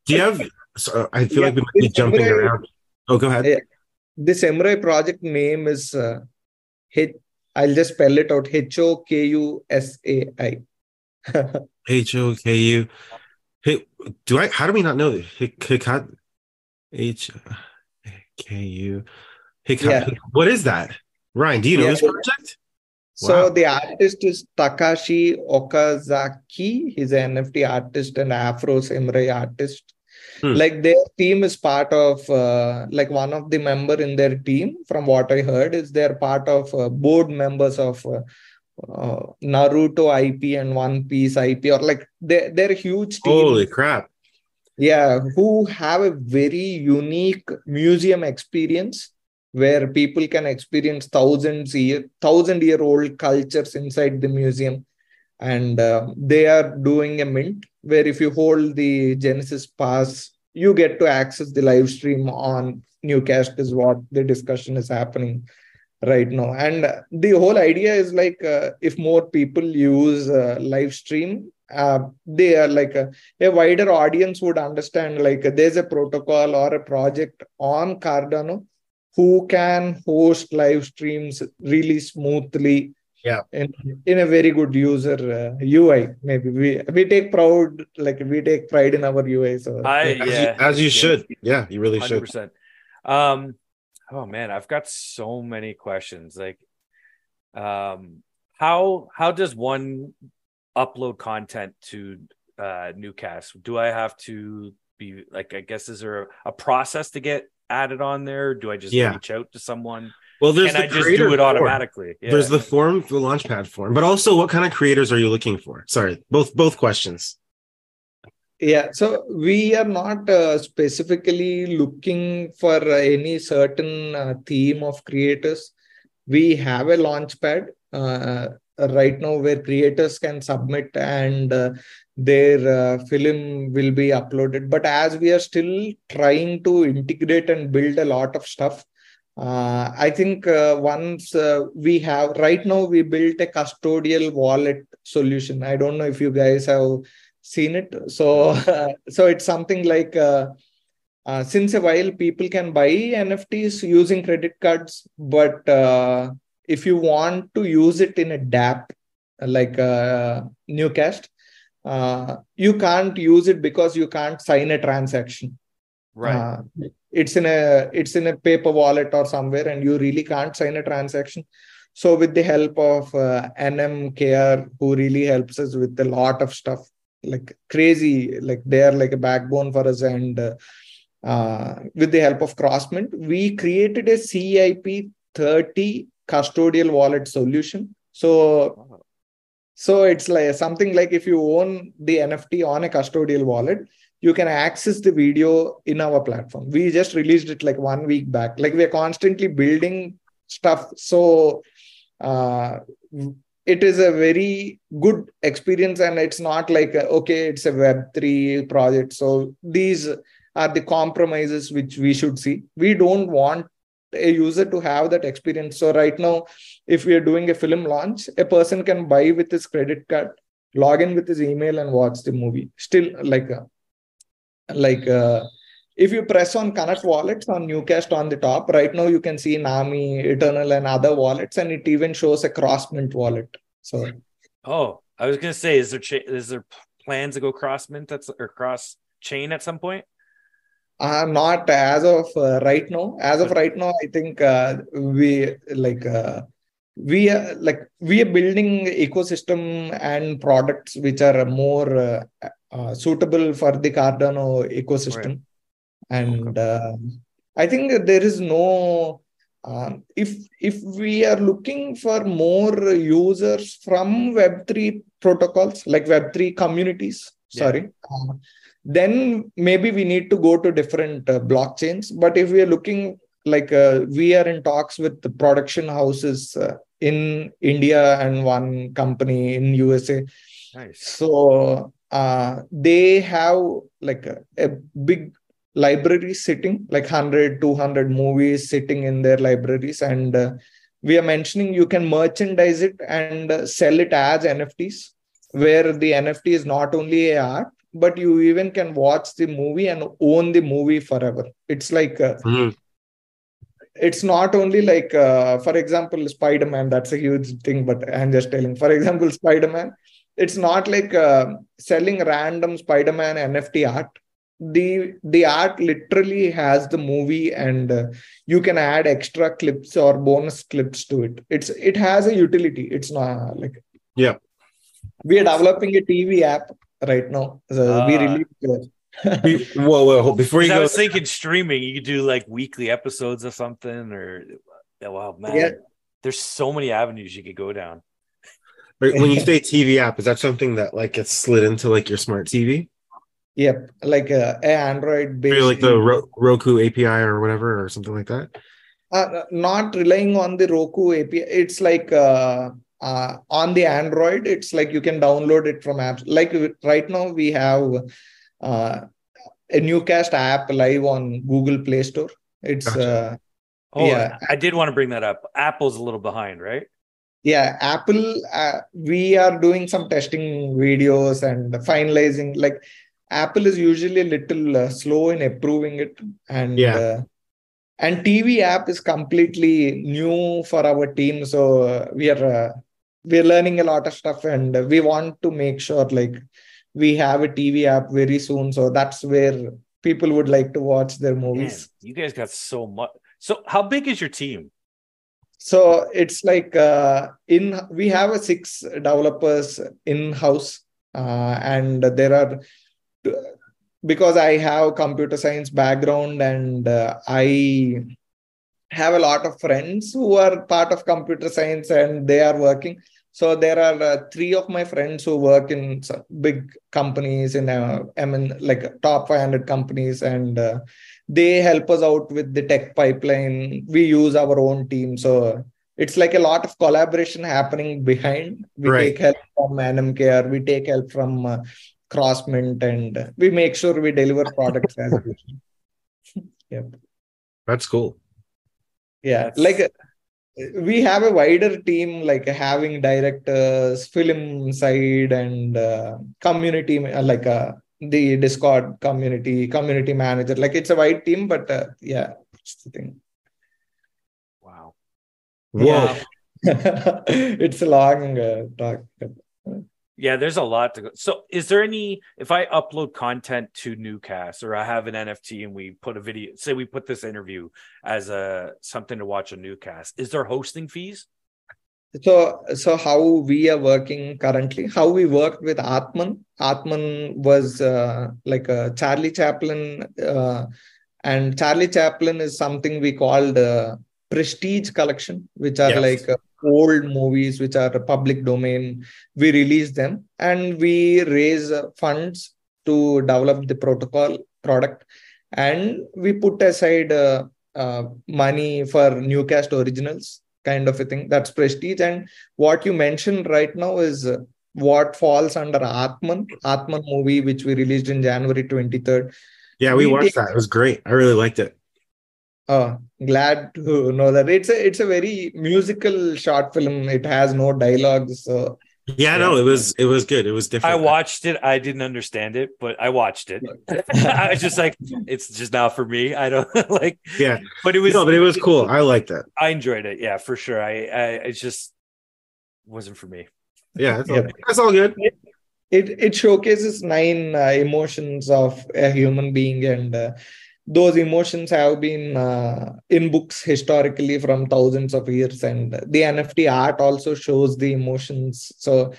Speaker 1: you have? So I feel like we might be jumping around. Oh, go ahead.
Speaker 3: The Samurai project name is I'll just spell it out. HOKUSAI.
Speaker 1: HOKU. Hey, how do we not know this? HKU. What is that? Ryan, do you know this project?
Speaker 3: So the artist is Takashi Okazaki. He's an NFT artist and Afro Samurai artist. Like their team is part of like one of the member in their team, from what I heard, is they're part of board members of Naruto IP and One Piece IP, or like they're a huge team.
Speaker 1: Holy crap.
Speaker 3: Yeah, who have a very unique museum experience where people can experience 1,000-year-old cultures inside the museum. And they are doing a mint where if you hold the Genesis Pass, you get to access the live stream on Newcast, is what the discussion is happening right now. And the whole idea is like if more people use live stream, they are like a wider audience would understand like there's a protocol or a project on Cardano who can host live streams really smoothly.
Speaker 1: Yeah,
Speaker 3: in a very good user UI. Maybe we take pride in our UI. So
Speaker 1: as you should. Yeah, you really 100%.
Speaker 2: Should. Oh man, I've got so many questions. Like, how does one upload content to Newcast? Do I have to be like? I guess is there a process to get added on there? Do I just reach out to someone?
Speaker 1: Well,
Speaker 2: can I just do it automatically?
Speaker 1: Yeah. There's the form, the Launchpad form, but also what kind of creators are you looking for? Sorry, both questions.
Speaker 3: Yeah, so we are not specifically looking for any certain theme of creators. We have a Launchpad right now where creators can submit and their film will be uploaded. But as we are still trying to integrate and build a lot of stuff, I think once we have, right now we built a custodial wallet solution. I don't know if you guys have seen it. So, so it's something like since a while people can buy NFTs using credit cards, but if you want to use it in a DApp, like Newcast, you can't use it because you can't sign a transaction.
Speaker 2: Right.
Speaker 3: It's in a paper wallet or somewhere, and you really can't sign a transaction. So with the help of NMKR, who really helps us with a lot of stuff, like crazy, like they are like a backbone for us, and with the help of Crossmint, we created a CIP 30 custodial wallet solution. So it's like something like if you own the NFT on a custodial wallet, you can access the video in our platform. We just released it like 1 week back. Like we're constantly building stuff. So it is a very good experience, and it's not like, okay, it's a Web3 project. So these are the compromises which we should see. We don't want a user to have that experience. So right now, if we are doing a film launch, a person can buy with his credit card, log in with his email, and watch the movie. Still, if you press on Connect Wallets on Newcast on the top, right now you can see Nami, Eternal, and other wallets, and it even shows a Crossmint wallet. So,
Speaker 2: I was gonna say, is there plans to go or cross chain at some point?
Speaker 3: not as of right now. As of right now, I think we are building ecosystem and products which are more suitable for the Cardano ecosystem.
Speaker 2: Right.
Speaker 3: And I think that there is no if we are looking for more users from Web3 protocols, like Web3 communities, then maybe we need to go to different blockchains. But if we are looking, like we are in talks with the production houses in India and one company in USA.
Speaker 2: Nice.
Speaker 3: So they have like a big library sitting, like 100, 200 movies sitting in their libraries. And we are mentioning you can merchandise it and sell it as NFTs, where the NFT is not only a art, but you even can watch the movie and own the movie forever. It's like it's not only like for example, Spider-Man, that's a huge thing, but I'm just telling, for example, Spider-Man, it's not like selling random Spider-Man NFT art. The art literally has the movie, and you can add extra clips or bonus clips to it. It has a utility. It's not like,
Speaker 1: yeah,
Speaker 3: we are developing a TV app right now. So we released
Speaker 1: whoa, before you go,
Speaker 2: I was thinking streaming, you could do like weekly episodes of something, or wow, man,
Speaker 3: yeah.
Speaker 2: There's so many avenues you could go down.
Speaker 1: When you say TV app, is that something that like gets slid into like your smart TV?
Speaker 3: Yep, like a Android based,
Speaker 1: like the Roku API or whatever, or something like that.
Speaker 3: Not relying on the Roku API. It's like on the Android, it's like you can download it from apps. Like right now, we have a Newcast app live on Google Play Store. It's
Speaker 1: Gotcha.
Speaker 2: I did want to bring that up. Apple's a little behind, right?
Speaker 3: Yeah, Apple. We are doing some testing videos and finalizing. Like Apple is usually a little slow in approving it, and and TV app is completely new for our team. So we're learning a lot of stuff, and we want to make sure like we have a TV app very soon. So that's where people would like to watch their movies.
Speaker 2: Man, you guys got so much. So how big is your team?
Speaker 3: So it's like we have 6 developers in house, and there are, because I have computer science background, and I have a lot of friends who are part of computer science, and they are working. So there are 3 of my friends who work in big companies in like top 500 companies, and they help us out with the tech pipeline. We use our own team. So it's like a lot of collaboration happening behind. We take help from NMKR, we take help from Crossmint, and we make sure we deliver products as Yep.
Speaker 1: That's cool.
Speaker 3: Yeah, like we have a wider team, like having directors, film side, and community, like the Discord community manager. Like it's a wide team, but yeah, it's the thing.
Speaker 2: Wow.
Speaker 1: Whoa.
Speaker 2: Yeah.
Speaker 3: It's a long talk.
Speaker 2: Yeah, there's a lot to go. So is there any, if I upload content to Newcast or I have an NFT and we put a video, say we put this interview as something to watch on Newcast, is there hosting fees?
Speaker 3: So how we are working currently, how we worked with Atman. Atman was like a Charlie Chaplin, and Charlie Chaplin is something we called prestige collection, which are
Speaker 1: Yes.
Speaker 3: like old movies which are public domain. We release them and we raise funds to develop the protocol product, and we put aside money for Newcast originals kind of a thing. That's prestige. And what you mentioned right now is what falls under Atman movie, which we released in January 23rd.
Speaker 1: Yeah, we
Speaker 3: We
Speaker 1: watched
Speaker 3: take
Speaker 1: that. It was great. I really liked it.
Speaker 3: glad to know that it's a very musical short film. It has no dialogues. So
Speaker 1: Yeah,
Speaker 3: yeah.
Speaker 1: no, it was good. It was
Speaker 2: I
Speaker 1: different.
Speaker 2: watched it. I didn't understand it, but I watched it. I was just like, it's just not for me. I don't like,
Speaker 1: Yeah.
Speaker 2: but it was,
Speaker 1: No, but it was cool. I liked it.
Speaker 2: I enjoyed it. Yeah, for sure. It just wasn't for me.
Speaker 1: Yeah,
Speaker 3: Yeah.
Speaker 1: that's all good.
Speaker 3: It showcases 9 emotions of a human being, and those emotions have been in books historically from thousands of years, and the NFT art also shows the emotions. So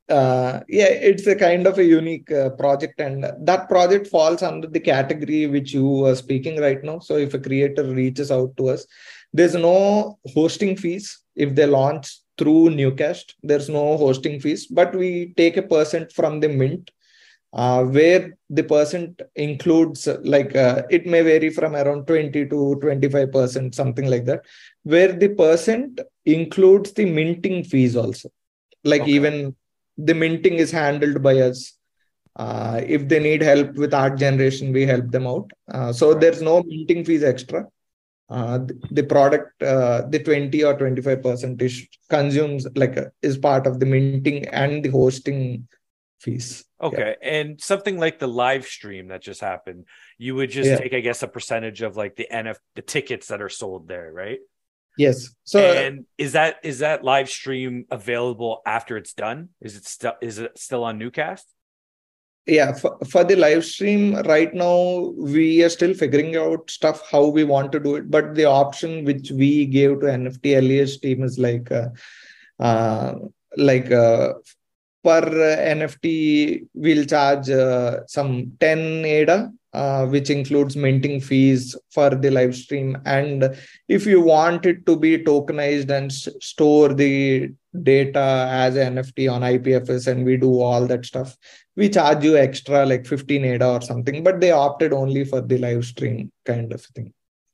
Speaker 3: yeah, it's a kind of a unique project, and that project falls under the category which you are speaking right now. So if a creator reaches out to us, there's no hosting fees if they launch through Newcast. There's no hosting fees, but we take a percent from the mint, where the percent includes it may vary from around 20 to 25%, something like that, where the percent includes the minting fees also. Like
Speaker 2: Okay.
Speaker 3: even the minting is handled by us. If they need help with art generation, we help them out. So there's no minting fees extra. The product, the 20 or 25% consumes is part of the minting and the hosting fees.
Speaker 2: Okay. And something like the live stream that just happened, you would just
Speaker 3: Yeah.
Speaker 2: take, I guess, a percentage of like the the tickets that are sold there, right?
Speaker 3: Yes. So
Speaker 2: And is that live stream available after it's done? Is it still on Newcast?
Speaker 3: yeah, for the live stream right now, we are still figuring out stuff how we want to do it. But the option which we gave to NFT LES team is uh, like per NFT, we'll charge some 10 ADA, which includes minting fees for the live stream. And if you want it to be tokenized and store the data as an NFT on IPFS, and we do all that stuff, we charge you extra like 15 ADA or something. But they opted only for the live stream kind of thing.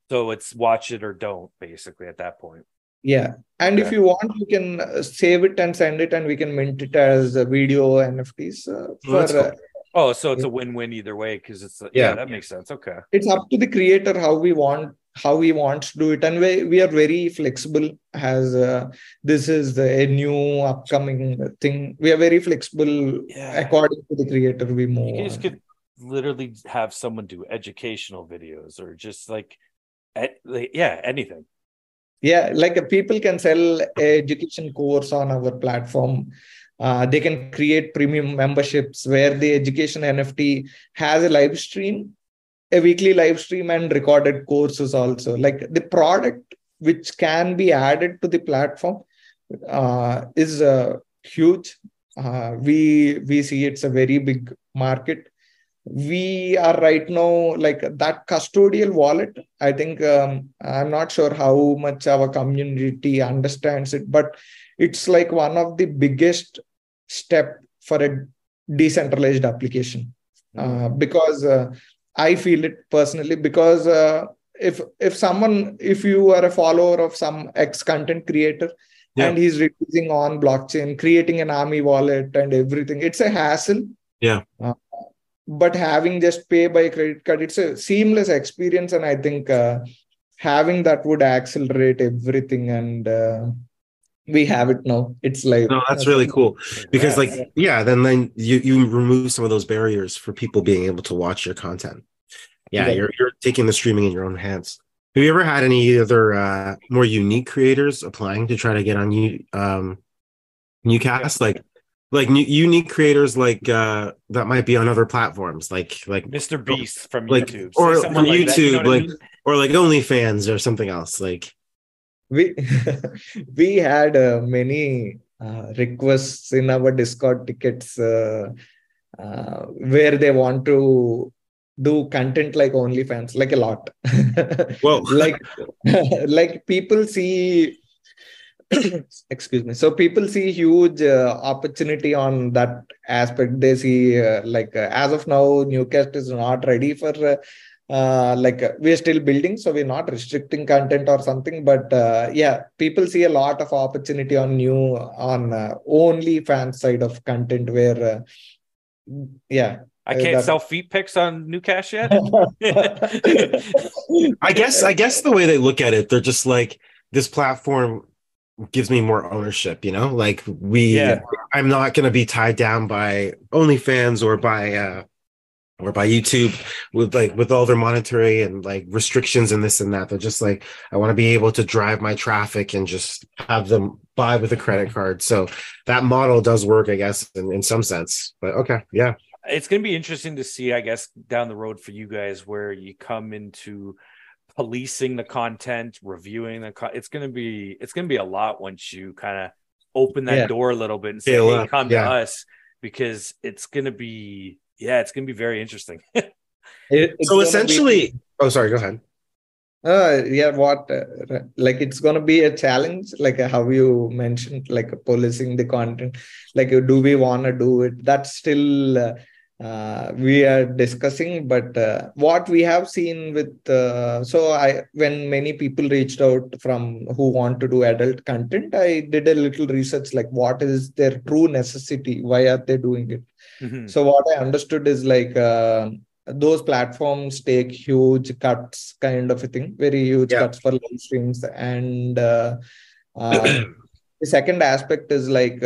Speaker 2: So it's watch it or don't, basically, at that point.
Speaker 3: Yeah. And if
Speaker 2: Okay.
Speaker 3: you want, you can save it and send it, and we can mint it as a video NFTs
Speaker 1: that's cool.
Speaker 2: Oh, so it's a win-win either way, because it's
Speaker 1: Yeah.
Speaker 2: that makes sense. Okay.
Speaker 3: it's up to the creator how he wants to do it, and we are very flexible. As this is a new upcoming thing, we are very flexible.
Speaker 2: Yeah.
Speaker 3: According to the creator, we move
Speaker 2: You guys
Speaker 3: on.
Speaker 2: could literally have someone do educational videos or just anything.
Speaker 3: Yeah, like people can sell a education course on our platform. They can create premium memberships where the education NFT has a live stream, a weekly live stream, and recorded courses also. Like the product which can be added to the platform is huge. We see it's a very big market. We are right now like that custodial wallet. I think I'm not sure how much our community understands it, but it's like one of the biggest step for a decentralized application. Because I feel it personally, because if you are a follower of some ex content creator,
Speaker 1: Yeah.
Speaker 3: and he's releasing on blockchain, creating an army wallet and everything, it's a hassle.
Speaker 1: Yeah.
Speaker 3: But having just pay by credit card, it's a seamless experience, and I think having that would accelerate everything. And we have it now. It's like
Speaker 1: No, that's really cool. Because
Speaker 2: Yeah.
Speaker 1: then you remove some of those barriers for people being able to watch your content. Yeah,
Speaker 3: Yeah.
Speaker 1: you're taking the streaming in your own hands. Have you ever had any other more unique creators applying to try to get on Newcast? Like unique creators that might be on other platforms, like
Speaker 2: Mr. Beast from
Speaker 1: like
Speaker 2: YouTube, say
Speaker 1: or
Speaker 2: someone
Speaker 1: from
Speaker 2: like that. You know
Speaker 1: YouTube,
Speaker 2: what I
Speaker 1: like
Speaker 2: mean?
Speaker 1: or like OnlyFans or something else. Like
Speaker 3: We we had many requests in our Discord tickets where they want to do content like OnlyFans, like a lot.
Speaker 1: whoa.
Speaker 3: Like like people see excuse me. So people see huge opportunity on that aspect. They see as of now, Newcast is not ready for we're still building, so we're not restricting content or something. But yeah, people see a lot of opportunity on only fan side of content where yeah.
Speaker 2: I can't
Speaker 3: That
Speaker 2: sell feet pics on Newcash yet.
Speaker 1: I guess the way they look at it, they're just like, this platform gives me more ownership, like
Speaker 3: yeah.
Speaker 1: I'm not going to be tied down by OnlyFans or by YouTube with all their monetary and like restrictions and this and that. They're just like, I want to be able to drive my traffic and just have them buy with a credit card. So that model does work, I guess, in some sense. But okay, yeah.
Speaker 2: It's going to be interesting to see, I guess, down the road for you guys where you come into policing the content, reviewing it's going to be a lot once you kind of open that door a little bit and say,
Speaker 1: Scale
Speaker 2: hey,
Speaker 1: up.
Speaker 2: come to
Speaker 1: Yeah.
Speaker 2: us, because it's going to be very interesting.
Speaker 3: It's
Speaker 1: So
Speaker 3: gonna
Speaker 1: essentially, oh, sorry, go ahead.
Speaker 3: yeah, what like it's gonna be a challenge, like how you mentioned, like policing the content. Like, do we want to do it? That's still we are discussing. But what we have seen with so I when many people reached out from who want to do adult content, I did a little research, like what is their true necessity? Why are they doing it?
Speaker 2: Mm-hmm.
Speaker 3: So what I understood is like those platforms take huge cuts, kind of a thing, very huge
Speaker 1: Yeah.
Speaker 3: cuts for live streams. And the second aspect is like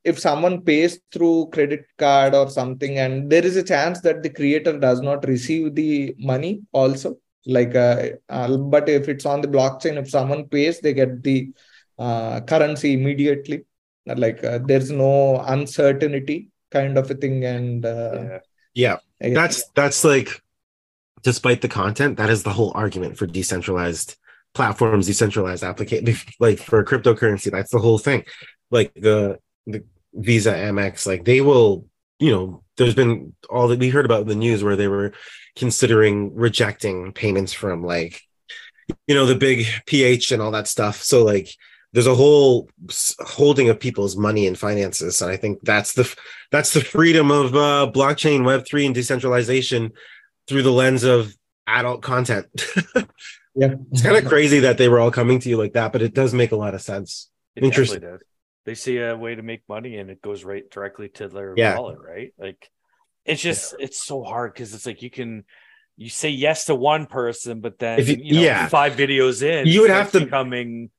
Speaker 3: if someone pays through credit card or something, and there is a chance that the creator does not receive the money also. Like, but if it's on the blockchain, if someone pays, they get the currency immediately. Like there's no uncertainty, kind of a thing. And
Speaker 1: Yeah. That's like, despite the content, that is the whole argument for decentralized platforms, decentralized application, like for cryptocurrency. That's the whole thing. Like the Visa, Amex, like they will, there's been all that we heard about in the news where they were considering rejecting payments from like, the big PH and all that stuff. So like there's a whole holding of people's money and finances. And I think that's the freedom of blockchain, Web3, and decentralization through the lens of adult content.
Speaker 3: yeah,
Speaker 1: It's kind of crazy that they were all coming to you like that, but it does make a lot of sense.
Speaker 2: It
Speaker 1: Interesting.
Speaker 2: definitely does. They see a way to make money and it goes right directly to their
Speaker 1: Yeah.
Speaker 2: wallet, right? Like it's just it's so hard because it's like you say yes to one person, but then
Speaker 1: If you
Speaker 2: 5 videos in,
Speaker 1: you would have to
Speaker 2: becoming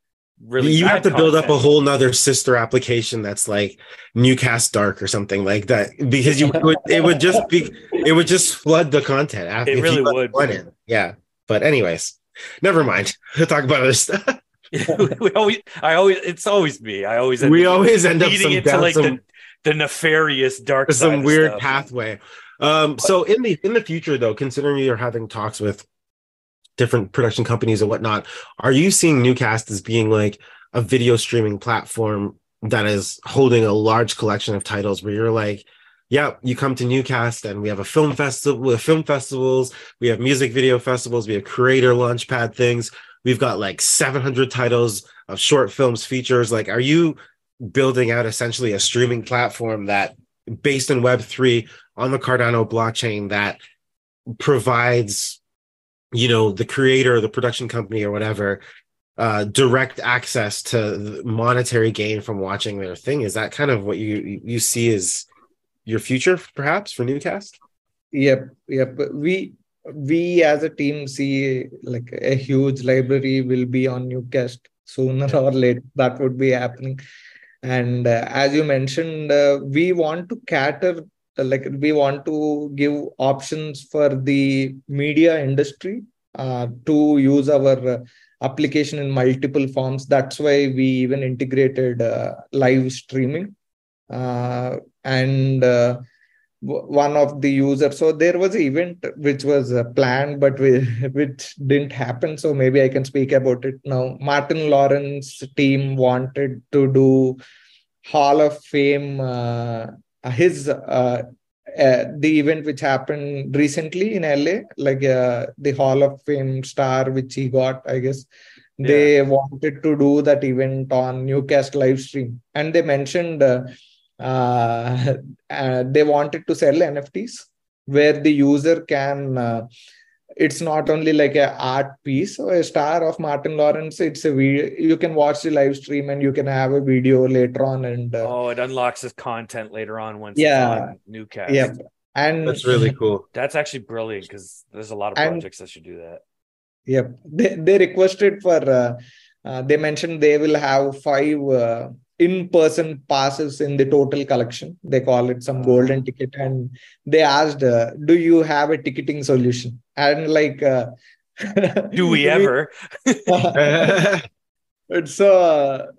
Speaker 2: really
Speaker 1: you have to build up a
Speaker 2: content.
Speaker 1: whole nother sister application that's like Newcast Dark or something like that, because it would just flood the content after
Speaker 2: It really would.
Speaker 1: Yeah. But anyways, never mind. We'll talk about other stuff.
Speaker 2: It's always me.
Speaker 1: We always end up
Speaker 2: leading into like the nefarious dark side,
Speaker 1: some weird
Speaker 2: stuff.
Speaker 1: pathway. So in the future though, considering you're having talks with different production companies and whatnot, are you seeing Newcast as being like a video streaming platform that is holding a large collection of titles where you're like, yeah, you come to Newcast and we have a film festival, we have film festivals, we have music video festivals, we have creator launchpad things, we've got like 700 titles of short films, features. Like, are you building out essentially a streaming platform that based in Web3 on the Cardano blockchain that provides the creator, the production company or whatever, direct access to monetary gain from watching their thing? Is that kind of what you see as your future, perhaps, for Newcast?
Speaker 3: Yep. We as a team see like a huge library will be on Newcast sooner or later. That would be happening. And as you mentioned, we want to cater, like we want to give options for the media industry to use our application in multiple forms. That's why we even integrated live streaming. And one of the users, so there was an event which was planned, but which didn't happen. So maybe I can speak about it now. Martin Lawrence team wanted to do Hall of Fame, his the event which happened recently in LA, like the Hall of Fame star which he got, I guess. They wanted to do that event on Newcast live stream, and they mentioned they wanted to sell NFTs where the user can. It's not only like an art piece or a star of Martin Lawrence. It's a video. You can watch the live stream and you can have a video later on. And
Speaker 2: it unlocks this content later on once it's
Speaker 3: yeah,
Speaker 2: on Newcast.
Speaker 3: yeah, and
Speaker 1: That's really cool.
Speaker 2: That's actually brilliant because there's a lot of projects that should do that.
Speaker 3: Yep. They requested for, they mentioned they will have 5 in-person passes in the total collection. They call it some golden ticket. And they asked, do you have a ticketing solution? And like,
Speaker 2: do we ever?
Speaker 3: So,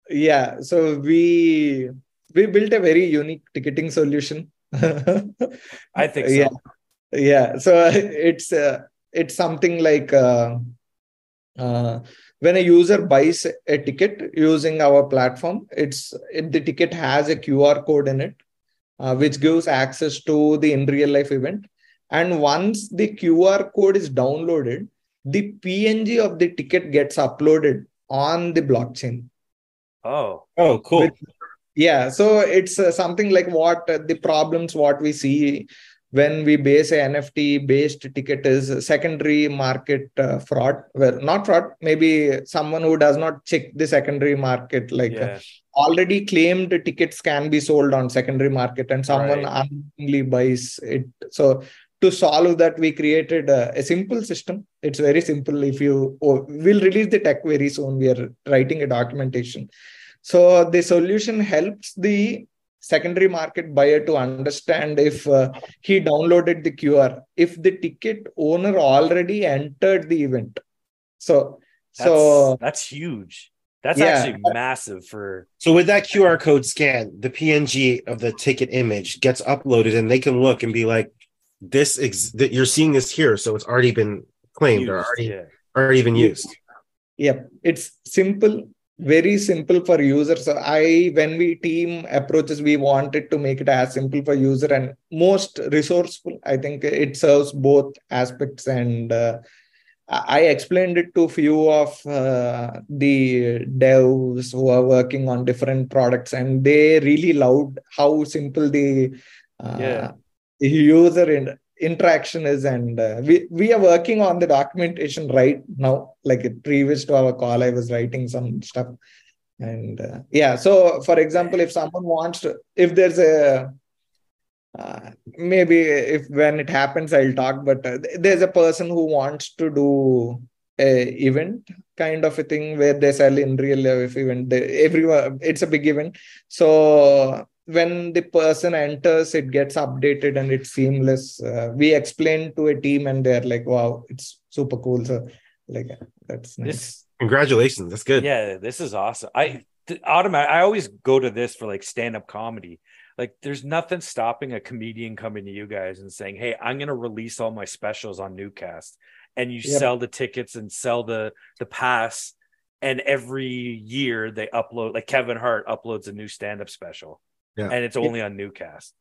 Speaker 3: yeah. So we built a very unique ticketing solution.
Speaker 2: I think so.
Speaker 3: Yeah. Yeah. So it's something like when a user buys a ticket using our platform, the ticket has a QR code in it, which gives access to the in real life event. And once the QR code is downloaded, the PNG of the ticket gets uploaded on the blockchain.
Speaker 1: Oh, cool.
Speaker 3: Yeah. So it's something like the problems what we see when we base a NFT based ticket is secondary market fraud. Well, not fraud, maybe someone who does not check the secondary market, like already claimed tickets can be sold on secondary market and someone unknowingly buys it. So to solve that, we created a simple system. It's very simple. We'll release the tech very soon. We are writing a documentation. So the solution helps the secondary market buyer to understand if he downloaded the QR, if the ticket owner already entered the event. So
Speaker 2: that's huge. That's actually massive for.
Speaker 1: So with that QR code scan, the PNG of the ticket image gets uploaded, and they can look and be like, that you're seeing this here, so it's already been claimed or already been used.
Speaker 3: Yep, it's simple. Very simple for users. So when we team approaches, we wanted to make it as simple for user and most resourceful. I think it serves both aspects. And I explained it to a few of the devs who are working on different products, and they really loved how simple the user interaction is. And we are working on the documentation right now. Like previous to our call, I was writing some stuff. And so for example, if someone wants to, if there's a maybe if when it happens I'll talk, but there's a person who wants to do a event kind of a thing where they sell in real life event. Everyone, it's a big event. So when the person enters, it gets updated and it's seamless. We explain to a team and they're like, wow, it's super cool. So like, that's nice.
Speaker 1: Congratulations. That's good.
Speaker 2: Yeah, this is awesome. I always go to this for like stand-up comedy. Like there's nothing stopping a comedian coming to you guys and saying, hey, I'm going to release all my specials on Newcast. And you sell the tickets and sell the pass. And every year they upload, like Kevin Hart uploads a new stand-up special. Yeah. And it's only on Newcast.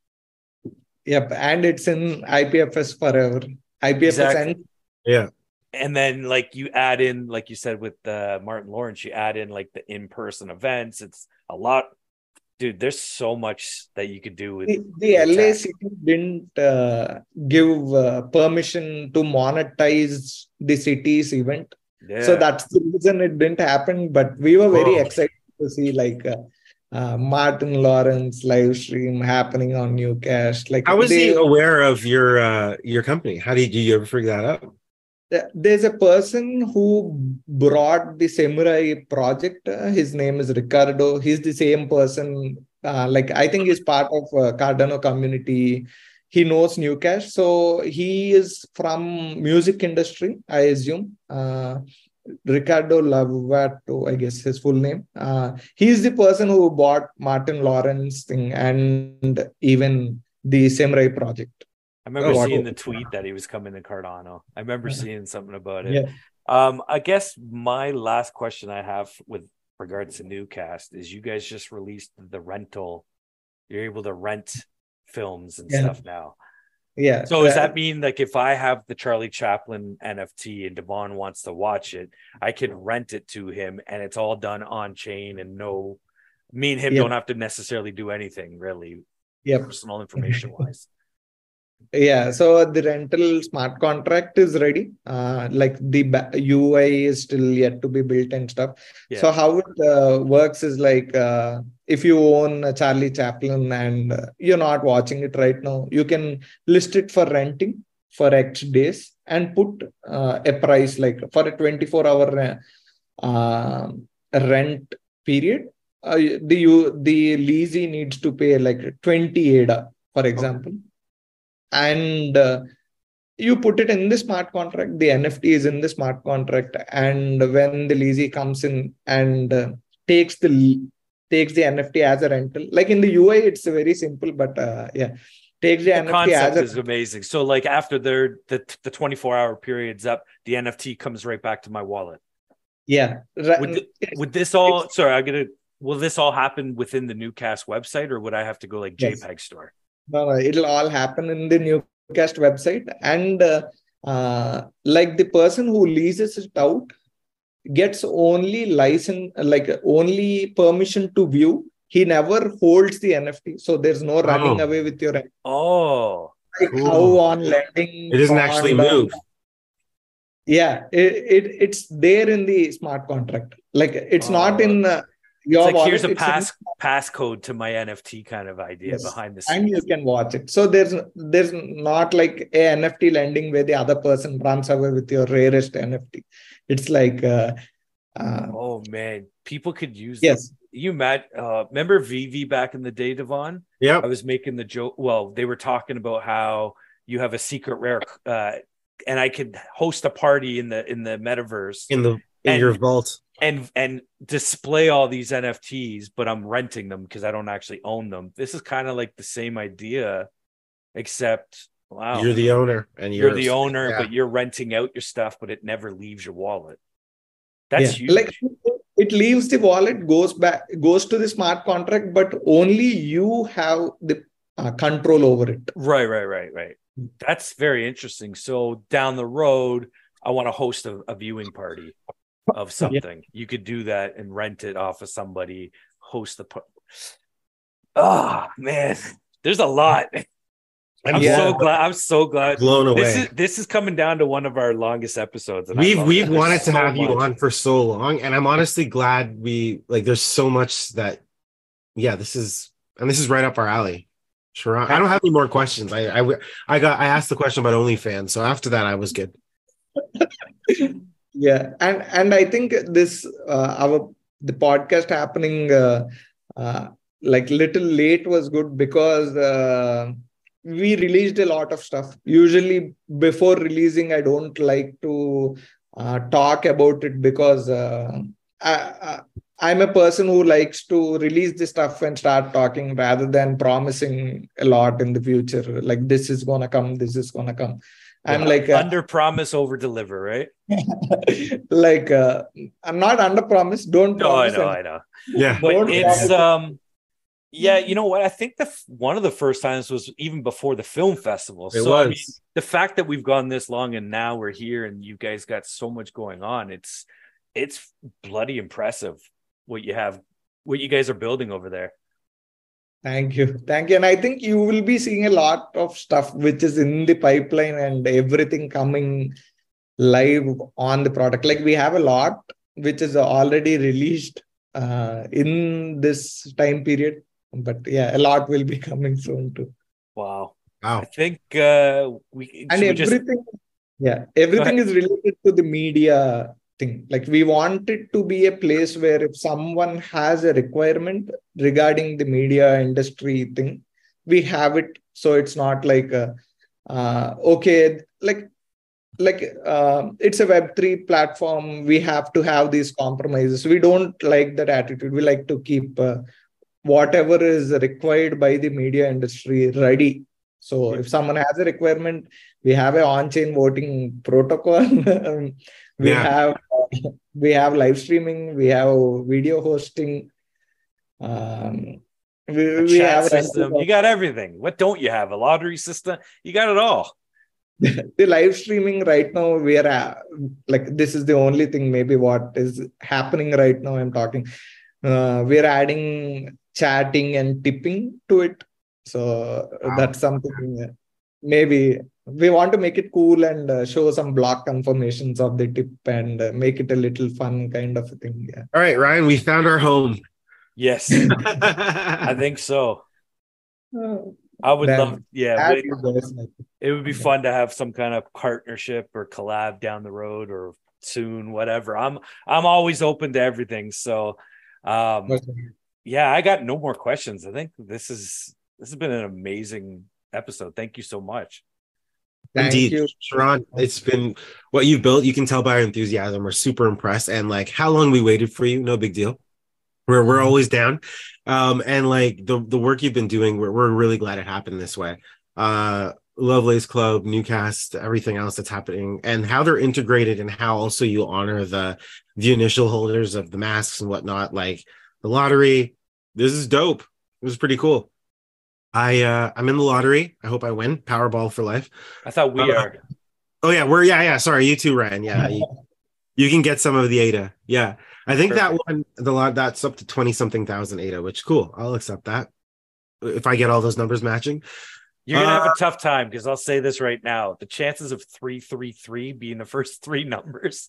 Speaker 3: Yep. And it's in IPFS forever. IPFS
Speaker 2: And then like you add in, like you said with Martin Lawrence, you add in like the in-person events. It's a lot. Dude, there's so much that you could do with
Speaker 3: the LA City didn't give permission to monetize the city's event. Yeah. So that's the reason it didn't happen. But we were very excited to see like Martin Lawrence live stream happening on Newcast. Like,
Speaker 1: how was he aware of your company? How did you ever figure that out?
Speaker 3: There's a person who brought the Samurai project. His name is Ricardo. He's the same person. Like I think he's part of Cardano community. he knows Newcash. So he is from music industry, I assume. Ricardo Lavato, I guess his full name. He's the person who bought Martin Lawrence thing and even the Samurai project.
Speaker 2: I remember seeing the tweet that he was coming to Cardano. I remember seeing something about it. I guess my last question I have with regards to Newcast is you guys just released the rental. You're able to rent films and stuff now.
Speaker 3: Yeah.
Speaker 2: So does that mean like if I have the Charlie Chaplin NFT and Devon wants to watch it, I can rent it to him and it's all done on chain and me and him don't have to necessarily do anything really personal information wise.
Speaker 3: Yeah, so the rental smart contract is ready. Like the UI is still yet to be built and stuff. So how it works is like if you own Charlie Chaplin and you're not watching it right now, you can list it for renting for X days and put a price like for a 24-hour rent period. The leasee needs to pay like 20 ADA, for example. And you put it in the smart contract. The NFT is in the smart contract, and when the leasee comes in and takes the NFT as a rental, like in the UI, it's very simple, but takes the NFT
Speaker 2: concept
Speaker 3: as
Speaker 2: is amazing. So like after the 24-hour period's up, the NFT comes right back to my wallet.
Speaker 3: Yeah.
Speaker 2: Would this all? Sorry, will this all happen within the Newcast website, or would I have to go like JPEG store?
Speaker 3: No, it'll all happen in the Newcast website. And like the person who leases it out gets only license, like only permission to view. He never holds the NFT. So there's no running away with your NFT.
Speaker 2: Oh,
Speaker 3: like
Speaker 1: cool.
Speaker 3: How on lending.
Speaker 1: It doesn't actually move.
Speaker 3: Yeah, it's there in the smart contract. Like it's not in your
Speaker 2: it's like
Speaker 3: wallet.
Speaker 2: Here's a passcode to my NFT kind of idea behind the scenes.
Speaker 3: And you can watch it. So there's not like a NFT lending where the other person runs away with your rarest NFT. It's like
Speaker 2: oh man, people could use this. You met remember VV back in the day, Devon?
Speaker 1: Yeah.
Speaker 2: I was making the joke. Well, they were talking about how you have a secret rare and I could host a party in the metaverse in
Speaker 1: your vault
Speaker 2: and display all these NFTs, but I'm renting them because I don't actually own them. This is kind of like the same idea, except
Speaker 1: you're the owner and
Speaker 2: you're the owner, but you're renting out your stuff, but it never leaves your wallet. That's huge.
Speaker 3: Like it leaves the wallet, goes to the smart contract, but only you have the control over it.
Speaker 2: Right. That's very interesting. So down the road, I want to host a viewing party of something. You could do that and rent it off of somebody, host the oh man, there's a lot. I'm so glad.
Speaker 1: Blown away.
Speaker 2: This is coming down to one of our longest episodes. And
Speaker 1: we've wanted to have you on for so long, and I'm honestly glad there's so much that this is right up our alley. Charan, I don't have any more questions. I asked the question about OnlyFans, so after that I was good.
Speaker 3: And I think this the podcast happening like little late was good because we released a lot of stuff. Usually before releasing, I don't like to talk about it because I'm a person who likes to release the stuff and start talking rather than promising a lot in the future. Like this is going to come, this is going to come. I'm like
Speaker 2: under promise, over deliver, right?
Speaker 3: Like I'm not under promise. Don't promise.
Speaker 2: I know.
Speaker 1: Yeah,
Speaker 2: but it's you know what? I think one of the first times was even before the film festival. I mean, the fact that we've gone this long and now we're here and you guys got so much going on, it's bloody impressive what you guys are building over there.
Speaker 3: Thank you. And I think you will be seeing a lot of stuff which is in the pipeline and everything coming live on the product. Like we have a lot which is already released in this time period. But a lot will be coming soon too.
Speaker 2: Wow.
Speaker 1: I
Speaker 2: think
Speaker 3: everything is related to the media thing. Like we want it to be a place where if someone has a requirement regarding the media industry thing, we have it, so it's not like okay, it's a Web3 platform. We have to have these compromises. We don't like that attitude. We like to keep whatever is required by the media industry ready. So if someone has a requirement, we have a on-chain voting protocol. we
Speaker 1: Yeah.
Speaker 3: have we have live streaming. We have video hosting. We
Speaker 2: chat
Speaker 3: have
Speaker 2: system. You got everything. What don't you have? A lottery system? You got it all.
Speaker 3: the live streaming right now. We are this is the only thing maybe what is happening right now. I'm talking. We're adding chatting and tipping to it. So that's something maybe we want to make it cool and show some block confirmations of the tip and make it a little fun kind of a thing. Yeah.
Speaker 1: All right, Ryan, we found our home.
Speaker 2: Yes, I think so. I would love, it would be fun to have some kind of partnership or collab down the road or soon, whatever. I'm always open to everything. So, yeah, I got no more questions. I think this has been an amazing episode. Thank you so much.
Speaker 1: Indeed, Charan, it's been what you've built. You can tell by our enthusiasm. We're super impressed, and like how long we waited for you, no big deal. We're always down, and like the work you've been doing, we're really glad it happened this way. Lovelace Club, Newcast, everything else that's happening, and how they're integrated, and how also you honor the initial holders of the masks and whatnot, like the lottery. This is dope. It was pretty cool. I'm in the lottery. I hope I win. Powerball for life.
Speaker 2: I thought we are.
Speaker 1: Oh yeah. Sorry, you too, Ryan. Yeah, you can get some of the ADA. Yeah, I think that one, that's up to 20-something thousand ADA, which cool. I'll accept that if I get all those numbers matching.
Speaker 2: You're gonna have a tough time because I'll say this right now: the chances of 333 being the first three numbers.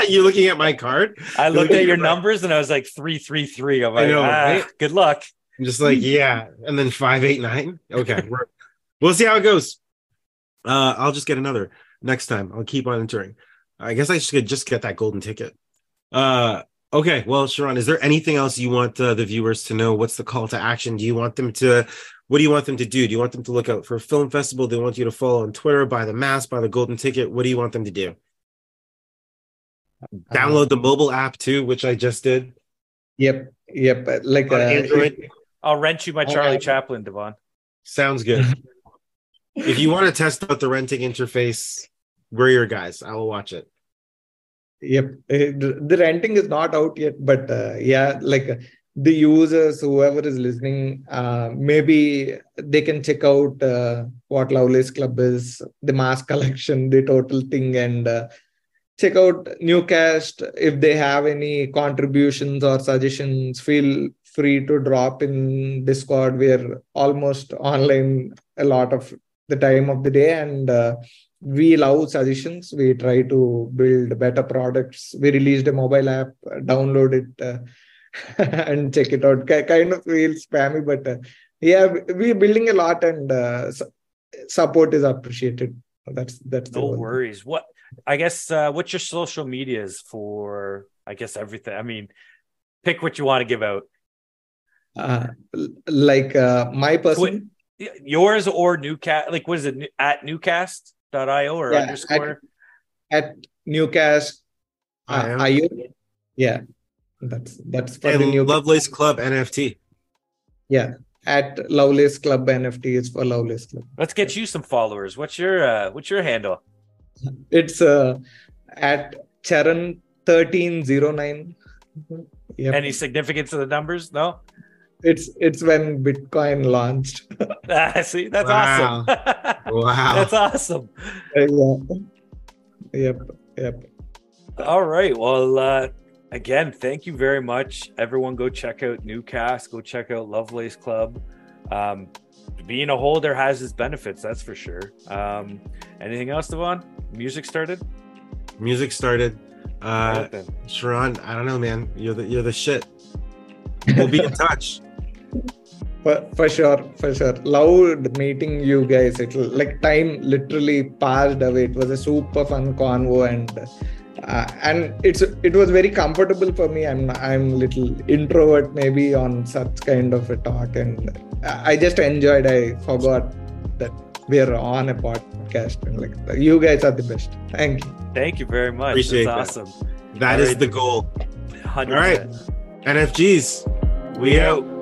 Speaker 1: You looking at my card?
Speaker 2: I looked at your numbers and I was like 333. I'm like, right? Good luck.
Speaker 1: I'm just like, yeah, and then 589. Okay, we'll see how it goes. I'll just get another next time. I'll keep on entering. I guess I should just get that golden ticket. Okay, well, Charan, is there anything else you want the viewers to know? What's the call to action? What do you want them to do? Do you want them to look out for a film festival? Do they want you to follow on Twitter, buy the mask, buy the golden ticket? What do you want them to do? Download the mobile app too, which I just did.
Speaker 3: Yep. Like
Speaker 1: on Android.
Speaker 2: I'll rent you my Charlie Chaplin, Devon.
Speaker 1: Sounds good. If you want to test out the renting interface, we're your guys. I will watch it.
Speaker 3: Yep. The renting is not out yet, but the users, whoever is listening, maybe they can check out what Lovelace Club is, the mask collection, the total thing, and check out Newcast. If they have any contributions or suggestions, feel free to drop in Discord. We're almost online a lot of the time of the day, and we love suggestions. We try to build better products. We released a mobile app, download it and check it out. Kind of feels spammy, but we're building a lot, and support is appreciated. That's
Speaker 2: no worries. What I guess what's your social medias for? I guess everything. I mean, pick what you want to give out.
Speaker 3: My person,
Speaker 2: yours or Newcast. Like, what is it at Newcast.io or underscore
Speaker 3: at Newcast IO? Yeah, that's for
Speaker 1: and
Speaker 3: the new
Speaker 1: Lovelace Club NFT.
Speaker 3: Yeah, at Lovelace Club NFT is for Lovelace Club.
Speaker 2: Let's get you some followers. What's your handle?
Speaker 3: It's at Charan 1309. Yep.
Speaker 2: Any significance to the numbers? No.
Speaker 3: It's when Bitcoin launched.
Speaker 2: See, that's awesome.
Speaker 1: Wow,
Speaker 2: that's awesome.
Speaker 3: Yep.
Speaker 2: All right. Well, again, thank you very much. Everyone, go check out Newcast. Go check out Lovelace Club. Being a holder has its benefits, that's for sure. Anything else, Devon? Music started.
Speaker 1: Charan, I don't know, man. You're the shit. We'll be in touch.
Speaker 3: For sure. Loved meeting you guys. Time literally passed away. It was a super fun convo, and and it was very comfortable for me. I'm little introvert maybe on such kind of a talk, and I just enjoyed. I forgot that we're on a podcast, and like you guys are the best. Thank you.
Speaker 2: Thank you very much.
Speaker 1: Appreciate
Speaker 2: That's
Speaker 1: that.
Speaker 2: awesome.
Speaker 1: That is the goal.
Speaker 2: 100%.
Speaker 1: All right, NFGs, we out.